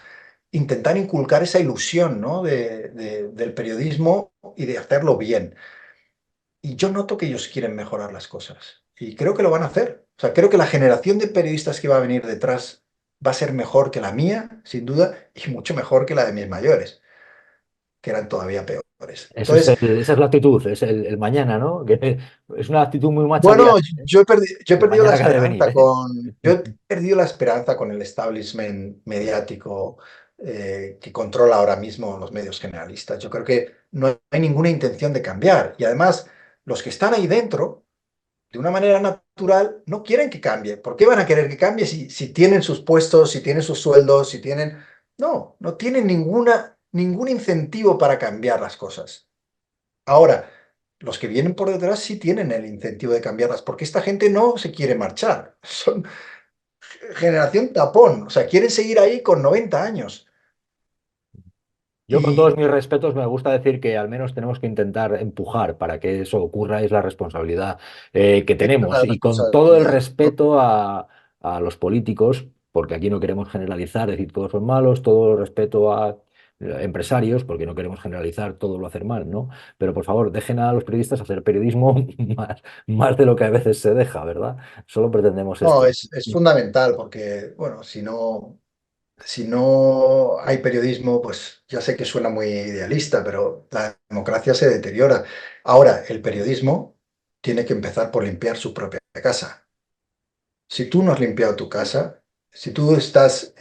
[SPEAKER 2] intentar inculcar esa ilusión, ¿no? Del periodismo y de hacerlo bien. Y yo noto que ellos quieren mejorar las cosas. Y creo que lo van a hacer. O sea, creo que la generación de periodistas que va a venir detrás va a ser mejor que la mía, sin duda, y mucho mejor que la de mis mayores, que eran todavía peores. Entonces,
[SPEAKER 1] Esa es la actitud, es el mañana, ¿no? Que es una actitud muy
[SPEAKER 2] bueno,
[SPEAKER 1] machadiana, ¿eh?
[SPEAKER 2] yo he
[SPEAKER 1] El
[SPEAKER 2] perdido la
[SPEAKER 1] mañana que ha de venir,
[SPEAKER 2] esperanza
[SPEAKER 1] ¿eh?
[SPEAKER 2] yo he perdido la esperanza con el establishment mediático que controla ahora mismo los medios generalistas. Yo creo que no hay ninguna intención de cambiar. Y además, los que están ahí dentro de una manera natural, no quieren que cambie. ¿Por qué van a querer que cambie si tienen sus puestos, si tienen sus sueldos, si tienen... No, no tienen ningún incentivo para cambiar las cosas. Ahora, los que vienen por detrás sí tienen el incentivo de cambiarlas, porque esta gente no se quiere marchar. Son generación tapón, o sea, quieren seguir ahí con 90 años.
[SPEAKER 1] Yo, con todos
[SPEAKER 2] Y
[SPEAKER 1] mis respetos, me gusta decir que al menos tenemos que intentar empujar para que eso ocurra, es la responsabilidad que
[SPEAKER 2] es
[SPEAKER 1] tenemos.
[SPEAKER 2] una
[SPEAKER 1] Y con todo el
[SPEAKER 2] responsabilidad.
[SPEAKER 1] respeto a los políticos, porque aquí no queremos generalizar, decir todos son malos, todo el respeto a empresarios, porque no queremos generalizar, todo lo hacer mal, ¿no? Pero por favor, dejen a los periodistas hacer periodismo más de lo que a veces se deja, ¿verdad? Solo pretendemos
[SPEAKER 2] No,
[SPEAKER 1] esto.
[SPEAKER 2] es fundamental porque, bueno, si no hay periodismo, pues ya sé que suena muy idealista, pero la democracia se deteriora. Ahora, el periodismo tiene que empezar por limpiar su propia casa. Si tú no has limpiado tu casa, si tú estás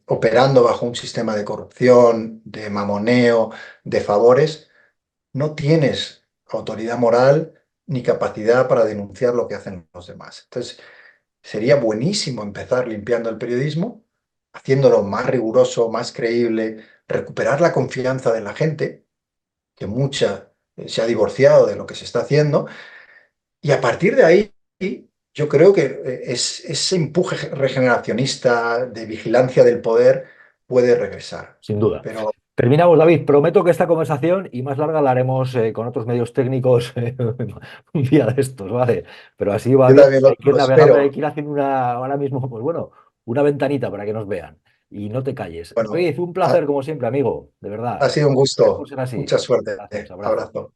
[SPEAKER 2] operando bajo un sistema de corrupción, de mamoneo, de favores, no tienes autoridad moral ni capacidad para denunciar lo que hacen los demás. Entonces, sería buenísimo empezar limpiando el periodismo, haciéndolo más riguroso, más creíble, recuperar la confianza de la gente, que mucha se ha divorciado de lo que se está haciendo, y a partir de ahí yo creo que ese empuje regeneracionista de vigilancia del poder puede regresar.
[SPEAKER 1] Sin duda.
[SPEAKER 2] Pero
[SPEAKER 1] Terminamos, David. Prometo que esta conversación y más larga la haremos con otros medios técnicos un día de estos, ¿vale? Pero así va
[SPEAKER 2] yo
[SPEAKER 1] bien.
[SPEAKER 2] también
[SPEAKER 1] Hay que ir
[SPEAKER 2] lo
[SPEAKER 1] navegando, hay
[SPEAKER 2] espero.
[SPEAKER 1] que ir haciendo ahora mismo, pues bueno, una ventanita para que nos vean. Y no te calles.
[SPEAKER 2] Bueno,
[SPEAKER 1] David, un
[SPEAKER 2] ha,
[SPEAKER 1] placer como siempre, amigo. De verdad.
[SPEAKER 2] ha sido un
[SPEAKER 1] Gracias por
[SPEAKER 2] gusto.
[SPEAKER 1] ser así.
[SPEAKER 2] Mucha suerte.
[SPEAKER 1] Gracias, abrazo.
[SPEAKER 2] Abrazo.